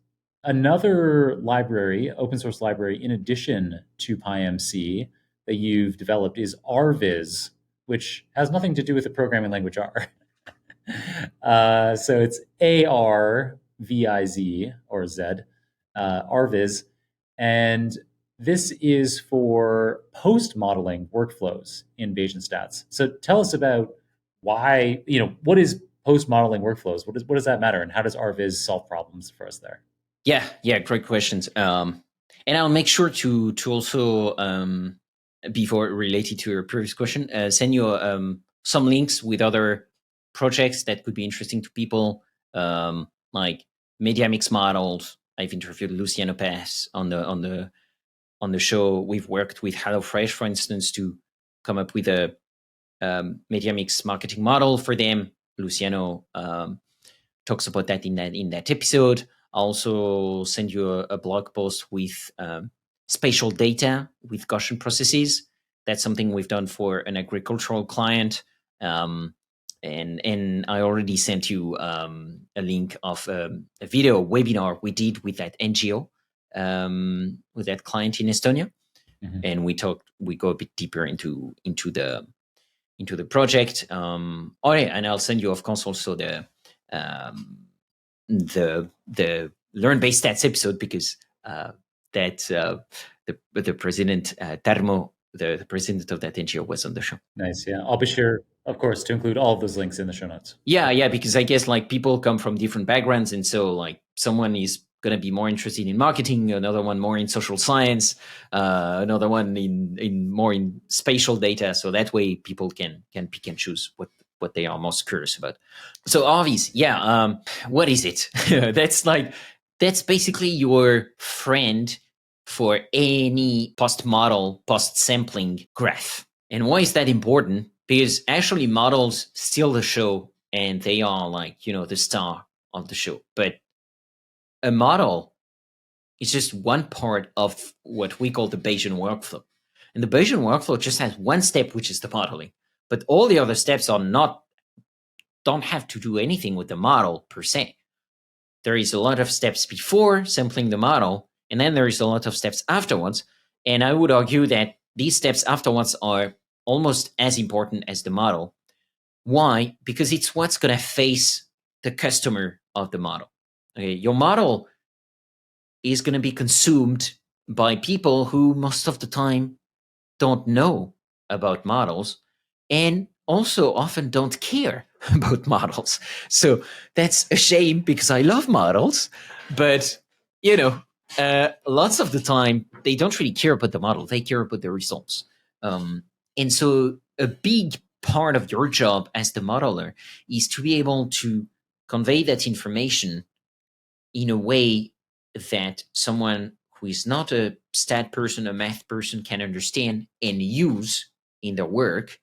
another library, open source library, in addition to PyMC that you've developed is ArviZ, which has nothing to do with the programming language R. So it's ArviZ or Z, ArviZ. And this is for post-modeling workflows in Bayesian stats. So tell us about why, what is post-modeling workflows? What does that matter? And how does ArviZ solve problems for us there? Yeah, great questions. And I'll make sure to also, before related to your previous question, send you some links with other projects that could be interesting to people, like media mix models. I've interviewed Luciano Paz on the show. We've worked with HelloFresh, for instance, to come up with a media mix marketing model for them. Luciano talks about that in that episode. I'll also send you a blog post with spatial data with Gaussian processes. That's something we've done for an agricultural client. And I already sent you a link of a video webinar we did with that NGO, with that client in Estonia. Mm-hmm. And we go a bit deeper into the project. And I'll send you, of course, also the learn-based stats episode, because the president, Tarmo, the president of that NGO, was on the show. Nice. Yeah, I'll be sure, of course, to include all of those links in the show notes. Yeah, because I guess people come from different backgrounds, and so someone is going to be more interested in marketing, another one more in social science, another one in more in spatial data. So that way people can pick and choose what they are most curious about. So ArviZ, what is it? That's basically your friend for any post-model, post-sampling graph. And why is that important? Because actually models steal the show, and they are the star of the show. But a model is just one part of what we call the Bayesian workflow. And the Bayesian workflow just has one step, which is the modeling. But all the other steps don't have to do anything with the model per se. There is a lot of steps before sampling the model, and then there is a lot of steps afterwards. And I would argue that these steps afterwards are almost as important as the model. Why? Because it's what's going to face the customer of the model. Okay, your model is going to be consumed by people who most of the time don't know about models and also often don't care about models. So that's a shame because I love models, but lots of the time they don't really care about the model, they care about the results. And so a big part of your job as the modeler is to be able to convey that information in a way that someone who is not a stat person, a math person, can understand and use in their work,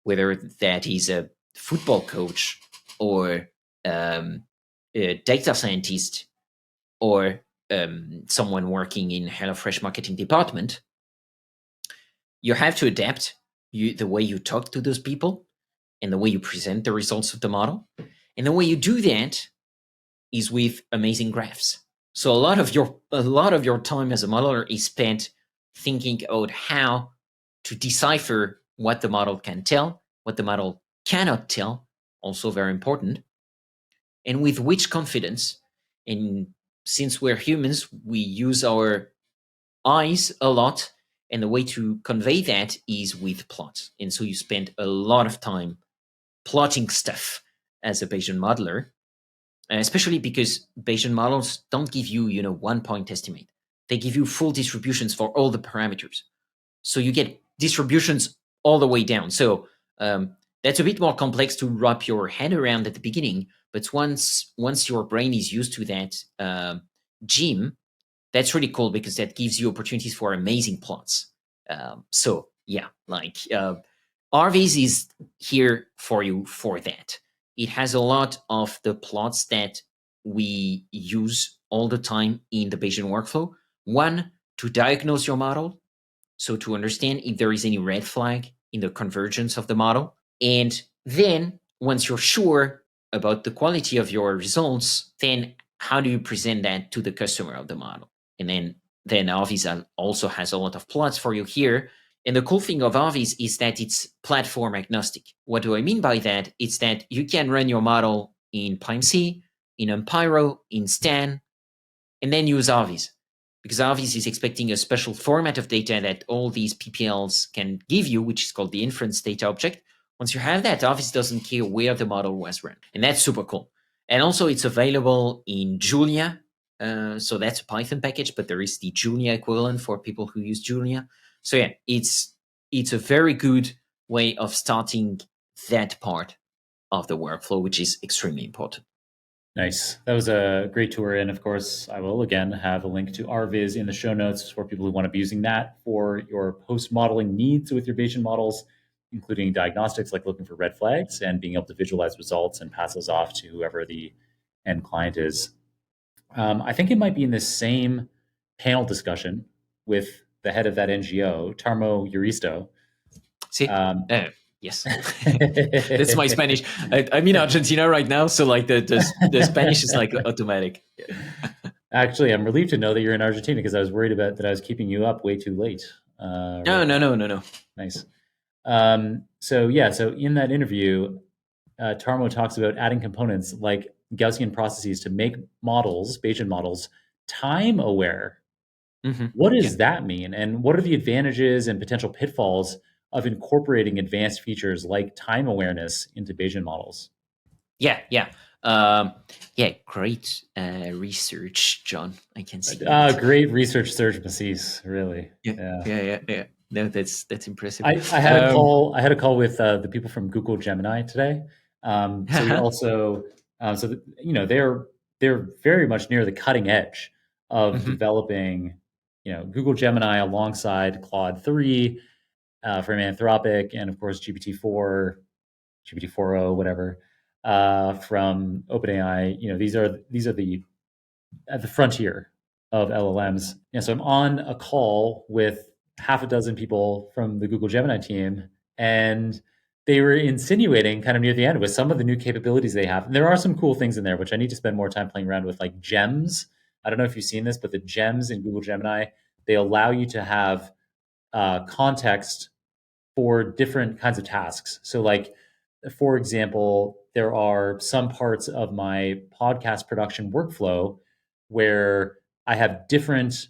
whether that is a football coach or a data scientist or someone working in HelloFresh marketing department. You have to adapt the way you talk to those people and the way you present the results of the model. And the way you do that is with amazing graphs. So a lot of your time as a modeler is spent thinking about how to decipher what the model can tell, what the model cannot tell, also very important, and with which confidence. And since we're humans, we use our eyes a lot, and the way to convey that is with plots. And so you spend a lot of time plotting stuff as a Bayesian modeler, especially because Bayesian models don't give you, 1 point estimate. They give you full distributions for all the parameters. So you get distributions all the way down. So that's a bit more complex to wrap your head around at the beginning. But once your brain is used to that gym, that's really cool because that gives you opportunities for amazing plots. So yeah, ArviZ is here for you for that. It has a lot of the plots that we use all the time in the Bayesian workflow. One, to diagnose your model, so to understand if there is any red flag in the convergence of the model. And then once you're sure about the quality of your results, then how do you present that to the customer of the model? And then ArviZ also has a lot of plots for you here. And the cool thing of ArviZ is that it's platform agnostic. What do I mean by that? It's that you can run your model in PyMC, in Ampyro, in Stan, and then use ArviZ. Because ArviZ is expecting a special format of data that all these PPLs can give you, which is called the inference data object. Once you have that, ArviZ doesn't care where the model was run. And that's super cool. And also it's available in Julia. So that's a Python package, but there is the Julia equivalent for people who use Julia. So yeah, it's a very good way of starting that part of the workflow, which is extremely important. Nice. That was a great tour. And of course, I will again have a link to ArviZ in the show notes for people who want to be using that for your post-modeling needs with your Bayesian models, including diagnostics like looking for red flags and being able to visualize results and pass those off to whoever the end client is. I think it might be in this same panel discussion with the head of that NGO, Tarmo Euristo. See, yes, that's my Spanish. I'm in Argentina right now, so like the Spanish is like automatic. Actually, I'm relieved to know that you're in Argentina because I was worried about that I was keeping you up way too late. No. Nice. So in that interview, Tarmo talks about adding components like Gaussian processes to make models, Bayesian models, time aware. Mm-hmm. What does that mean? And what are the advantages and potential pitfalls of incorporating advanced features like time awareness into Bayesian models? Yeah. Great research, John. I can see. Great research, Serge Massis. Really. Yeah. No, that's impressive. I had a call. I had a call with the people from Google Gemini today. So we also, they're very much near the cutting edge of developing, Google Gemini alongside Claude 3 from Anthropic, and of course GPT-4, GPT-4o, whatever from OpenAI. These are at the frontier of LLMs. And so I'm on a call with half a dozen people from the Google Gemini team, and they were insinuating kind of near the end with some of the new capabilities they have. And there are some cool things in there, which I need to spend more time playing around with, like gems. I don't know if you've seen this, but the gems in Google Gemini they allow you to have context for different kinds of tasks. So like, for example, there are some parts of my podcast production workflow where I have different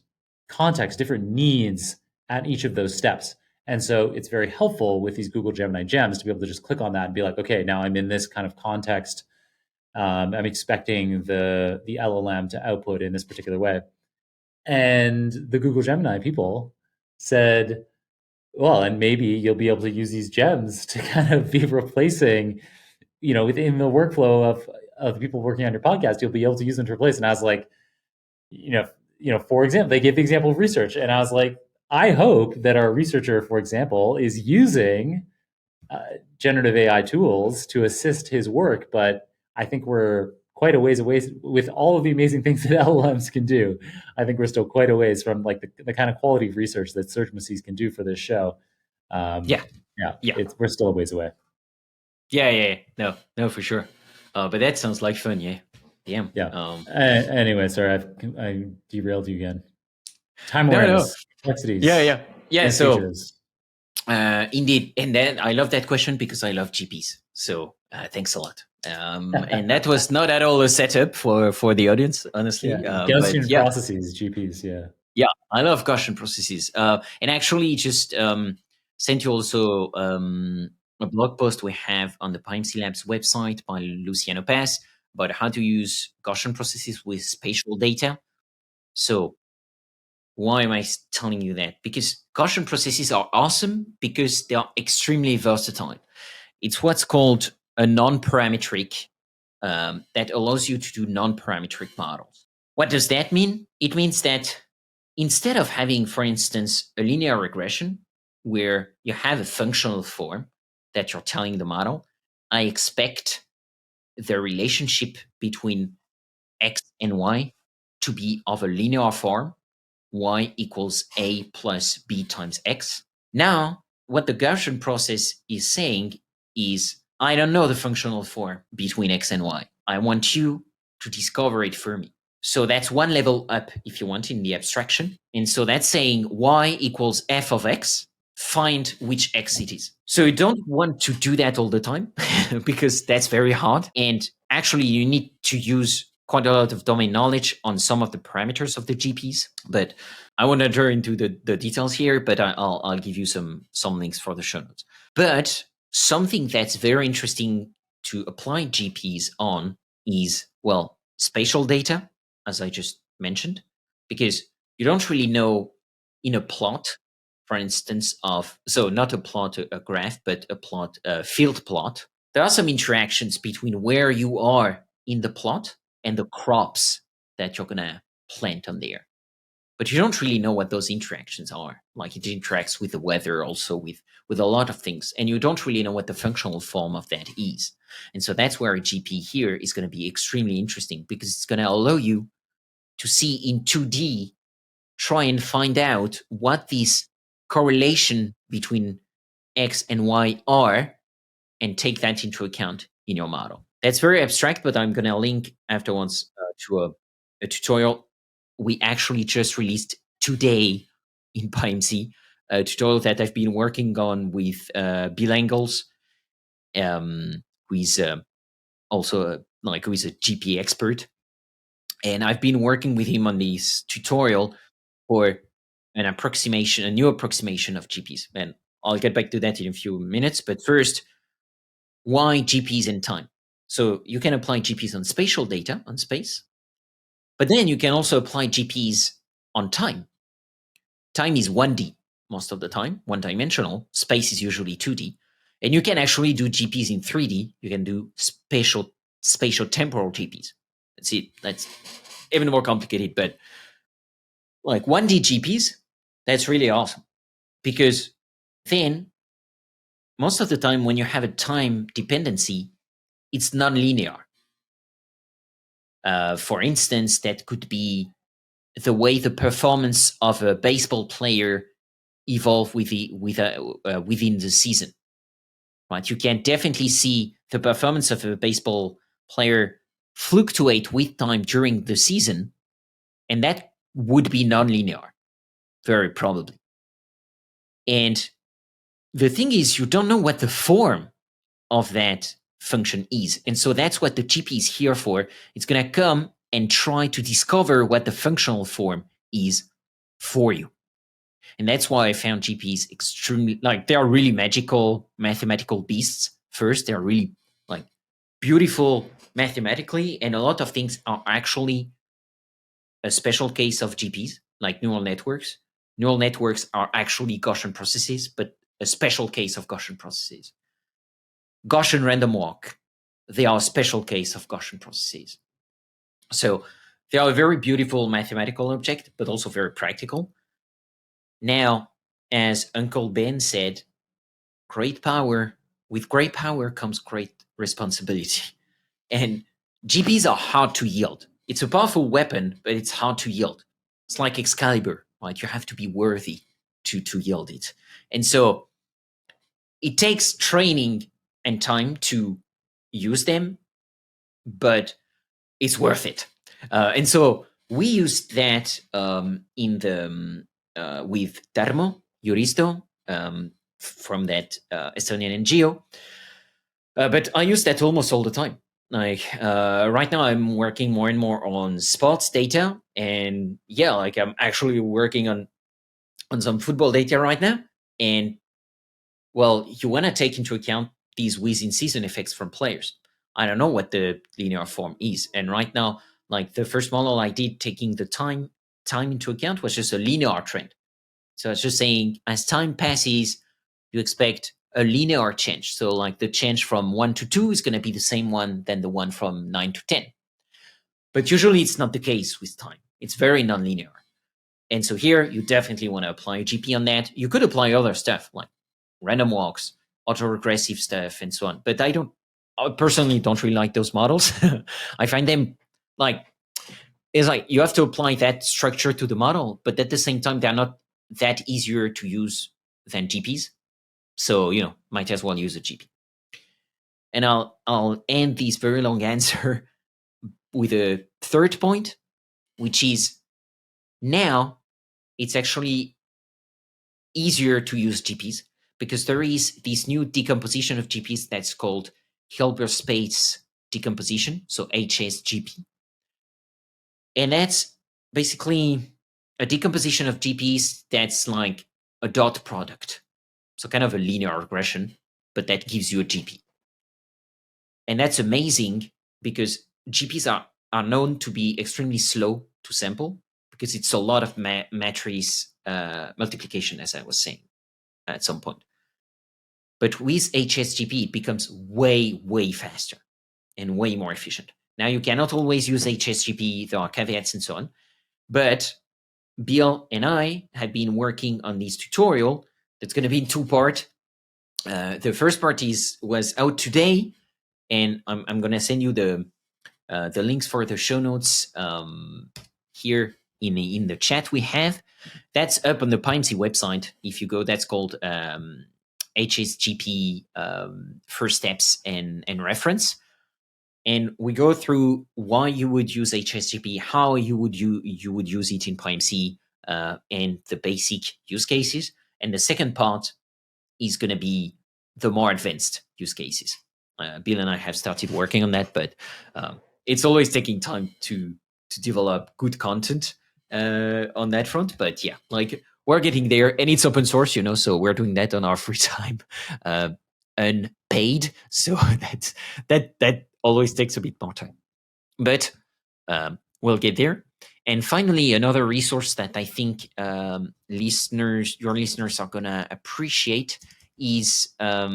context, different needs at each of those steps. And so it's very helpful with these Google Gemini gems to be able to just click on that and be like, okay, now I'm in this kind of context. I'm expecting the LLM to output in this particular way. And the Google Gemini people said, well, and maybe you'll be able to use these gems to kind of be replacing, within the workflow of the people working on your podcast, you'll be able to use them to replace. And I was like, for example, they gave the example of research. And I was like, I hope that our researcher, for example, is using generative AI tools to assist his work. But I think we're quite a ways away with all of the amazing things that LLMs can do. I think we're still quite a ways from like the kind of quality of research that Search Macies can do for this show. Yeah. We're still a ways away. Yeah. No, for sure. But that sounds like fun. Yeah. Damn. Yeah. Anyway, sorry, I derailed you again. Time awareness, complexities. Yeah. So, indeed, and then I love that question because I love GPs. So thanks a lot. And that was not at all a setup for the audience, honestly. Gaussian processes, GPs. Yeah, I love Gaussian processes. And actually, just sent you also a blog post we have on the PyMC Labs website by Luciano Paz about how to use Gaussian processes with spatial data. So why am I telling you that? Because Gaussian processes are awesome because they are extremely versatile. It's what's called a non-parametric that allows you to do non-parametric models. What does that mean? It means that instead of having, for instance, a linear regression where you have a functional form that you're telling the model, I expect the relationship between x and y to be of a linear form, y equals a plus b times x. Now, what the Gaussian process is saying is, I don't know the functional form between x and y. I want you to discover it for me. So that's one level up, if you want, in the abstraction. And so that's saying y equals f of x, find which x it is. So you don't want to do that all the time because that's very hard. And actually, you need to use quite a lot of domain knowledge on some of the parameters of the GPs. But I won't enter into the details here, but I'll give you some links for the show notes. But something that's very interesting to apply GPs on is, well, spatial data, as I just mentioned, because you don't really know in a plot, for instance, so not a plot, a graph, but a plot, a field plot. There are some interactions between where you are in the plot and the crops that you're going to plant on there. But you don't really know what those interactions are. Like it interacts with the weather, also with a lot of things. And you don't really know what the functional form of that is. And so that's where a GP here is going to be extremely interesting because it's going to allow you to see in 2D, try and find out what these correlation between X and Y are and take that into account in your model. That's very abstract, but I'm going to link afterwards to a tutorial we actually just released today in PyMC, a tutorial that I've been working on with Bill Engels, who is also who is a GP expert. And I've been working with him on this tutorial for a new approximation of GPs. And I'll get back to that in a few minutes. But first, why GPs in time? So you can apply GPs on spatial data, on space. But then you can also apply GPs on time. Time is 1D most of the time, one-dimensional. Space is usually 2D. And you can actually do GPs in 3D. You can do spatial temporal GPs. That's it. That's even more complicated, but like 1D GPs, that's really awesome. Because then most of the time when you have a time dependency, it's non-linear. For instance, that could be the way the performance of a baseball player evolve within the season. Right? You can definitely see the performance of a baseball player fluctuate with time during the season, and that would be nonlinear. very probably. And the thing is, you don't know what the form of that function is. And so that's what the GP is here for. It's going to come and try to discover what the functional form is for you. And that's why I found GPs extremely, like, they are really magical mathematical beasts. First, they're really like beautiful mathematically, and a lot of things are actually a special case of GPs, like neural networks. Neural networks are actually Gaussian processes, but a special case of Gaussian processes. Gaussian random walk, they are a special case of Gaussian processes. So they are a very beautiful mathematical object, but also very practical. Now, as Uncle Ben said, with great power comes great responsibility. And GPs are hard to yield. It's a powerful weapon, but it's hard to yield. It's like Excalibur, right? You have to be worthy to yield it. And so it takes training and time to use them, but it's worth it. And so we used that with Tarmo Juristo from that Estonian NGO. But I use that almost all the time. Like right now, I'm working more and more on sports data, and like I'm actually working on some football data right now. And well, you want to take into account these within-season effects from players. I don't know what the linear form is, and right now, like the first model I did, taking the time into account, was just a linear trend. So it's just saying, as time passes, you expect a linear change. So like the change from 1 to 2 is going to be the same one than the one from 9 to 10. But usually it's not the case with time. It's very nonlinear. And so here you definitely want to apply a GP on that. You could apply other stuff like random walks, autoregressive stuff, and so on. But I personally don't really like those models. I find them it's like you have to apply that structure to the model, but at the same time, they're not that easier to use than GPs. So, might as well use a GP. And I'll end this very long answer with a third point, which is now it's actually easier to use GPs because there is this new decomposition of GPs that's called Hilbert space decomposition, so HSGP. And that's basically a decomposition of GPs that's like a dot product. So kind of a linear regression, but that gives you a GP. And that's amazing because GPs are known to be extremely slow to sample because it's a lot of matrix multiplication, as I was saying at some point. But with HSGP, it becomes way, way faster and way more efficient. Now, you cannot always use HSGP. There are caveats and so on. But Bill and I have been working on this tutorial that's going to be in 2 parts. The first part was out today, and I'm going to send you the links for the show notes here in the chat we have. That's up on the PyMC website. If you go, that's called HSGP first steps and reference. And we go through why you would use HSGP, how you would use it in PyMC, and the basic use cases. And the second part is going to be the more advanced use cases. Bill and I have started working on that, but it's always taking time to develop good content on that front. But yeah, like we're getting there, and it's open source, so we're doing that on our free time, unpaid. So that always takes a bit more time, but we'll get there. And finally, another resource that I think your listeners are gonna appreciate is a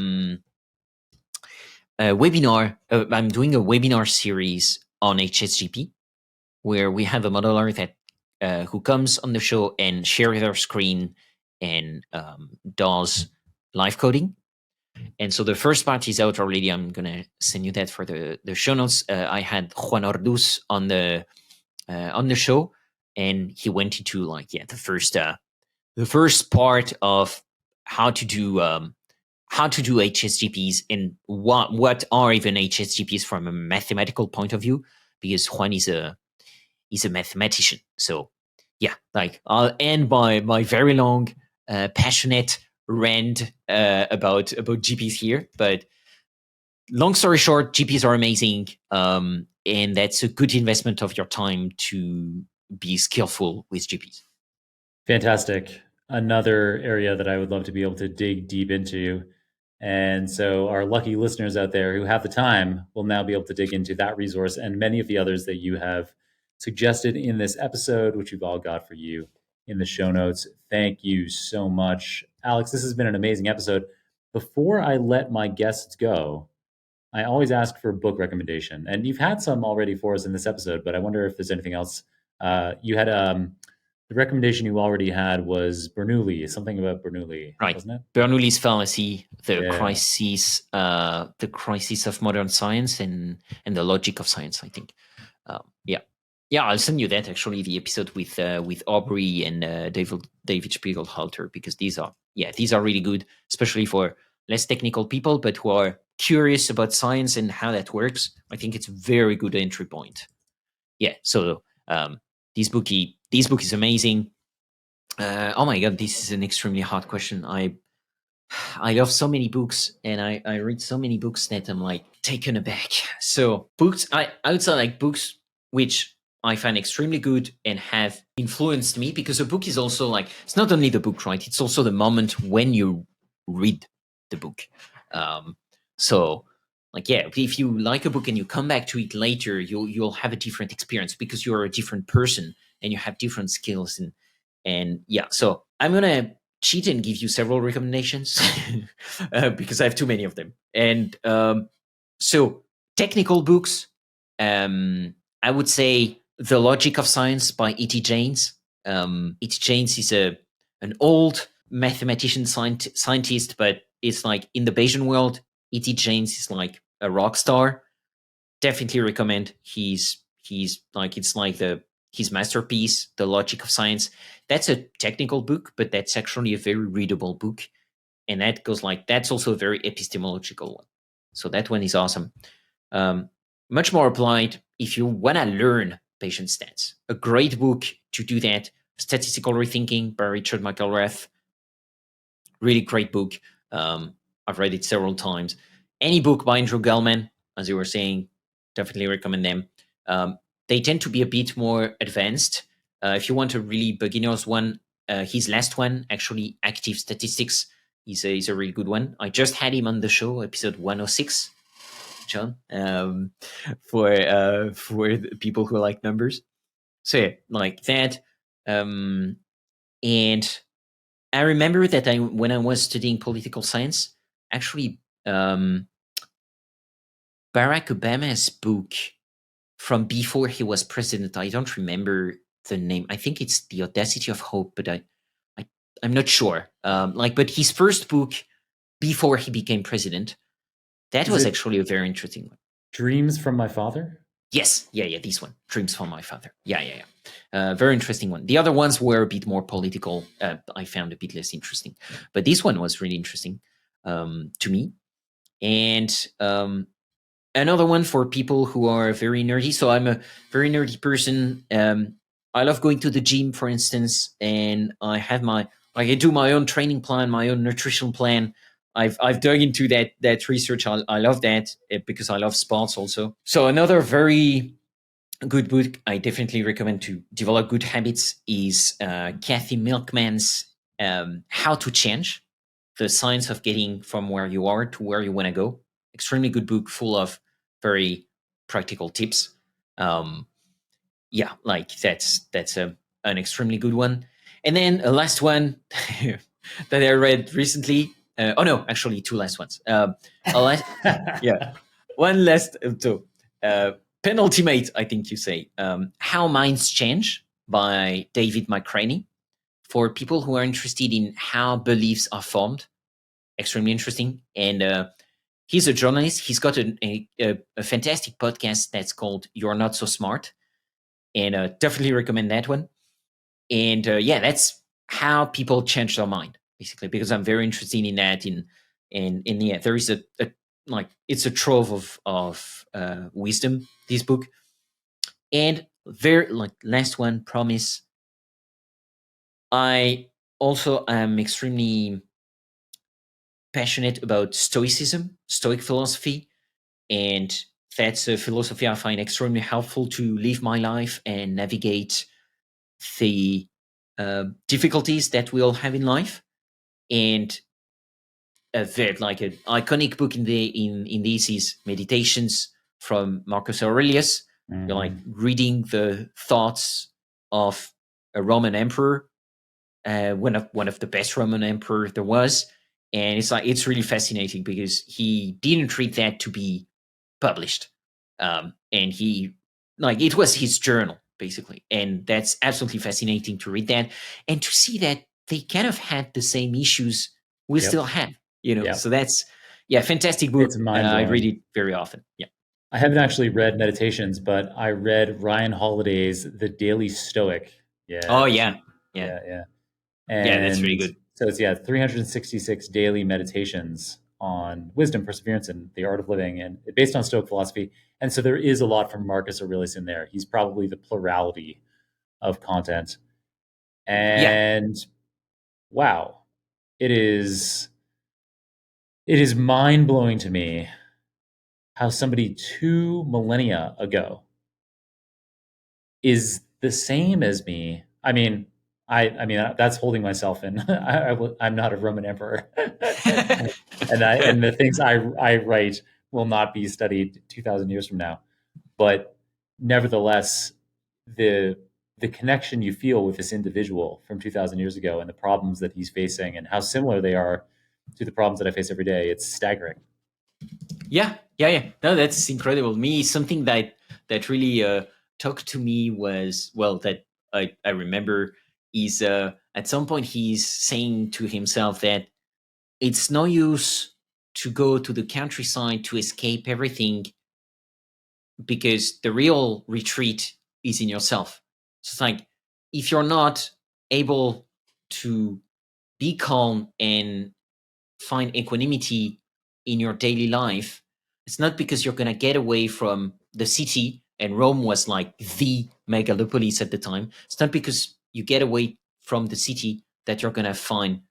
webinar. I'm doing a webinar series on HSGP, where we have a modeler that who comes on the show and shares their screen and does live coding. And so the first part is out already. I'm going to send you that for the show notes. I had Juan Orduz on the show, and he went into the first part of how to do HSGPs and what are even HSGPs from a mathematical point of view, because Juan is a mathematician. So yeah, like I'll end my very long, passionate rant about GPs here. But long story short, GPs are amazing, and that's a good investment of your time to be skillful with GPs. Fantastic. Another area that I would love to be able to dig deep into. And so, our lucky listeners out there who have the time will now be able to dig into that resource and many of the others that you have suggested in this episode, which we've all got for you in the show notes. Thank you so much, Alex. This has been an amazing episode. Before I let my guests go, I always ask for a book recommendation. And you've had some already for us in this episode, but I wonder if there's anything else. You had the recommendation you already had was Bernoulli, something about Bernoulli, Right. wasn't it? Bernoulli's fallacy, the Yeah. crisis of modern science and the logic of science, I think. Yeah, I'll send you that actually, the episode with Aubrey and David Spiegelhalter, because these are really good, especially for less technical people, but who are curious about science and how that works. I think it's a very good entry point. Yeah, so this book is amazing. Oh my god, this is an extremely hard question. I love so many books, and I read so many books that I'm like taken aback. So books, I would say like books which I find extremely good and have influenced me, because a book is also like, it's not only the book, right? It's also the moment when you read the book. So like, yeah, if you like a book and you come back to it later, you'll have a different experience because you're a different person and you have different skills and yeah. So I'm gonna cheat and give you several recommendations because I have too many of them. And so technical books, I would say The Logic of Science by E.T. James. E.T. James is an old mathematician scientist, but it's like in the Bayesian world, E.T. James is like a rock star. Definitely recommend. He's like, it's like his masterpiece, The Logic of Science. That's a technical book, but that's actually a very readable book. And that goes like, that's also a very epistemological one. So that one is awesome. Much more applied if you want to learn Bayesian stats. A great book to do that, Statistical Rethinking by Richard McElrath. Really great book. I've read it several times. Any book by Andrew Gellman, as you were saying, definitely recommend them. They tend to be a bit more advanced. If you want a really beginner's one, his last one, actually, Active Statistics, is a really good one. I just had him on the show, episode 106, John, for the people who like numbers. So yeah, like that. And I remember that when I was studying political science, actually, Barack Obama's book from before he was president, I don't remember the name. I think it's The Audacity of Hope, but I'm not sure. But his first book before he became president, that was actually a very interesting one. Dreams from My Father? Yes, yeah, this one, Dreams from My Father. Yeah. Very interesting one. The other ones were a bit more political. I found a bit less interesting, but this one was really interesting to me. And another one for people who are very nerdy. So I'm a very nerdy person. I love going to the gym, for instance, and I do my own training plan, my own nutrition plan. I've dug into that research. I love that because I love sports also. So another very good book I definitely recommend to develop good habits is Kathy Milkman's How to Change, the science of getting from where you are to where you want to go. Extremely good book, full of very practical tips. Like that's an extremely good one. And then a last one that I read recently. Actually, two last ones. One last. Penultimate, I think you say. How Minds Change by David McCraney. For people who are interested in how beliefs are formed. Extremely interesting. And he's a journalist. He's got a fantastic podcast that's called You're Not So Smart. And definitely recommend that one. And that's how people change their mind, basically, because I'm very interested in that. There is it's a trove of wisdom, this book. And very last one, promise. I also am extremely passionate about Stoicism, Stoic philosophy, and that's a philosophy I find extremely helpful to live my life and navigate the difficulties that we all have in life. And a very like an iconic book in this is Meditations from Marcus Aurelius. You're like reading the thoughts of a Roman emperor, one of the best Roman emperor there was, and it's really fascinating because he didn't treat that to be published, and he it was his journal basically, and that's absolutely fascinating to read that and to see that they kind of had the same issues we still have, So that's fantastic book. It's mind-blowing. I read it very often. Yeah. I haven't actually read Meditations, but I read Ryan Holiday's The Daily Stoic. Yeah. Oh yeah. And that's really good. So it's 366 daily meditations on wisdom, perseverance, and the art of living, and based on Stoic philosophy. And so there is a lot from Marcus Aurelius in there. He's probably the plurality of content. And wow, it is mind-blowing to me how somebody 2 millennia ago is the same as me. I mean, that's holding myself in. I'm not a Roman emperor, and the things I write will not be studied 2,000 years from now. But nevertheless, the connection you feel with this individual from 2,000 years ago and the problems that he's facing and how similar they are to the problems that I face every day, it's staggering. Yeah. No, that's incredible. Me, something that really talked to me was, that I remember is at some point he's saying to himself that it's no use to go to the countryside to escape everything because the real retreat is in yourself. So it's like, if you're not able to be calm and find equanimity in your daily life, it's not because you're going to get away from the city, and Rome was like the megalopolis at the time. It's not because you get away from the city that you're going to find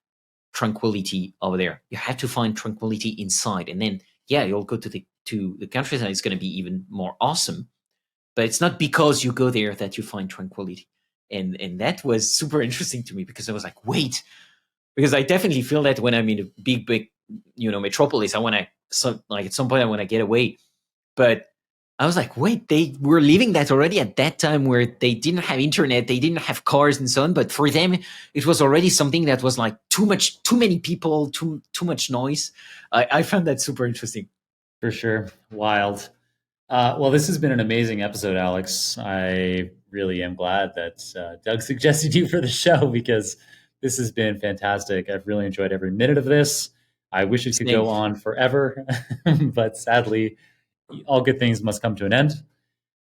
tranquility over there. You have to find tranquility inside, and then you'll go to the countryside. It's going to be even more awesome. But it's not because you go there that you find tranquility. And that was super interesting to me because I was like, wait, because I definitely feel that when I'm in a big metropolis, I want to at some point I want to get away. But I was like, wait, they were living that already at that time where they didn't have internet, they didn't have cars and so on. But for them, it was already something that was like too many people, too much noise. I found that super interesting. For sure. Wild. Well, this has been an amazing episode, Alex. I really am glad that Doug suggested you for the show because this has been fantastic. I've really enjoyed every minute of this. I wish it could go on forever, but sadly, all good things must come to an end.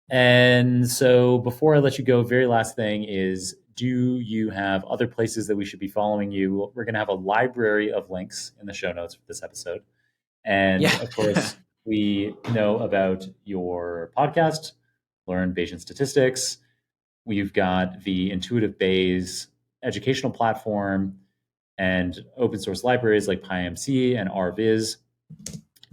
And so before I let you go, very last thing is, do you have other places that we should be following you? We're going to have a library of links in the show notes for this episode. And of course, we know about your podcast, Learn Bayesian Statistics. We've got the Intuitive Bayes educational platform and open source libraries like PyMC and ArviZ.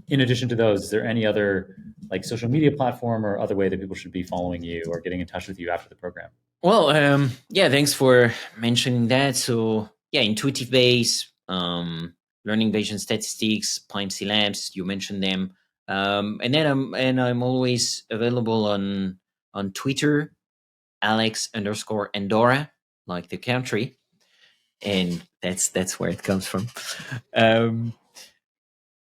In addition to those, is there any other social media platform or other way that people should be following you or getting in touch with you after the program? Well, thanks for mentioning that. So Intuitive Bayes, Learning Bayesian Statistics, PyMC Labs, you mentioned them. And then I'm always available on Twitter, Alex_Andorra, like the country, and that's where it comes from.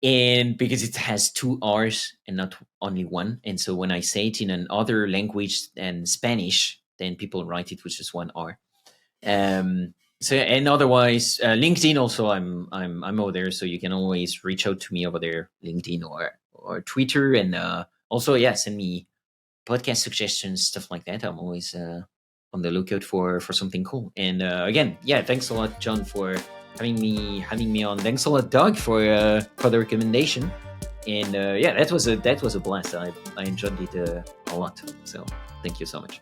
And because it has 2 R's and not only one, and so when I say it in another language than Spanish, then people write it with just 1 R. So and otherwise, LinkedIn also I'm over there, so you can always reach out to me over there, LinkedIn or Twitter, and also send me podcast suggestions, stuff like that. I'm always on the lookout for something cool. And again, thanks a lot, John, for having me on. Thanks a lot, Doug, for the recommendation. And that was a blast. I enjoyed it a lot. So thank you so much.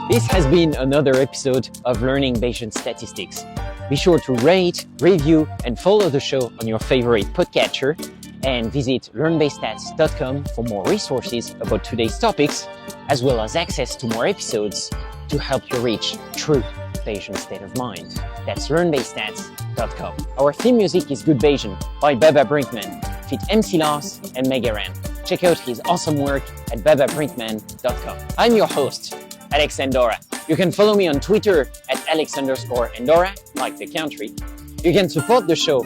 This has been another episode of Learning Bayesian Statistics. Be sure to rate, review, and follow the show on your favorite podcatcher, and visit learnbayesstats.com for more resources about today's topics, as well as access to more episodes to help you reach true Bayesian state of mind. That's learnbayesstats.com. Our theme music is Good Bayesian by Baba Brinkman, feat. MC Loss and Megaran. Check out his awesome work at bababrinkman.com. I'm your host, Alex Andorra. You can follow me on Twitter at Alex_Andorra, like the country. You can support the show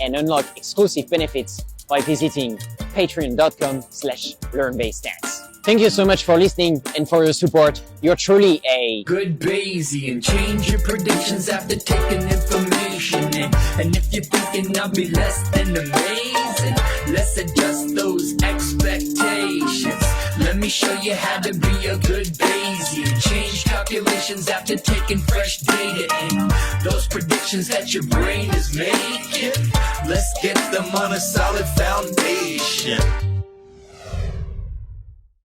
and unlock exclusive benefits by visiting patreon.com/learnbayesstats. Thank you so much for listening and for your support. You're truly a good Bayesian. Change your predictions after taking information in. And if you're thinking I'll be less than amazing, let's adjust those expectations. Let me show you how to be a good Bayesian. Change calculations after taking fresh data in. Those predictions that your brain is making, let's get them on a solid foundation.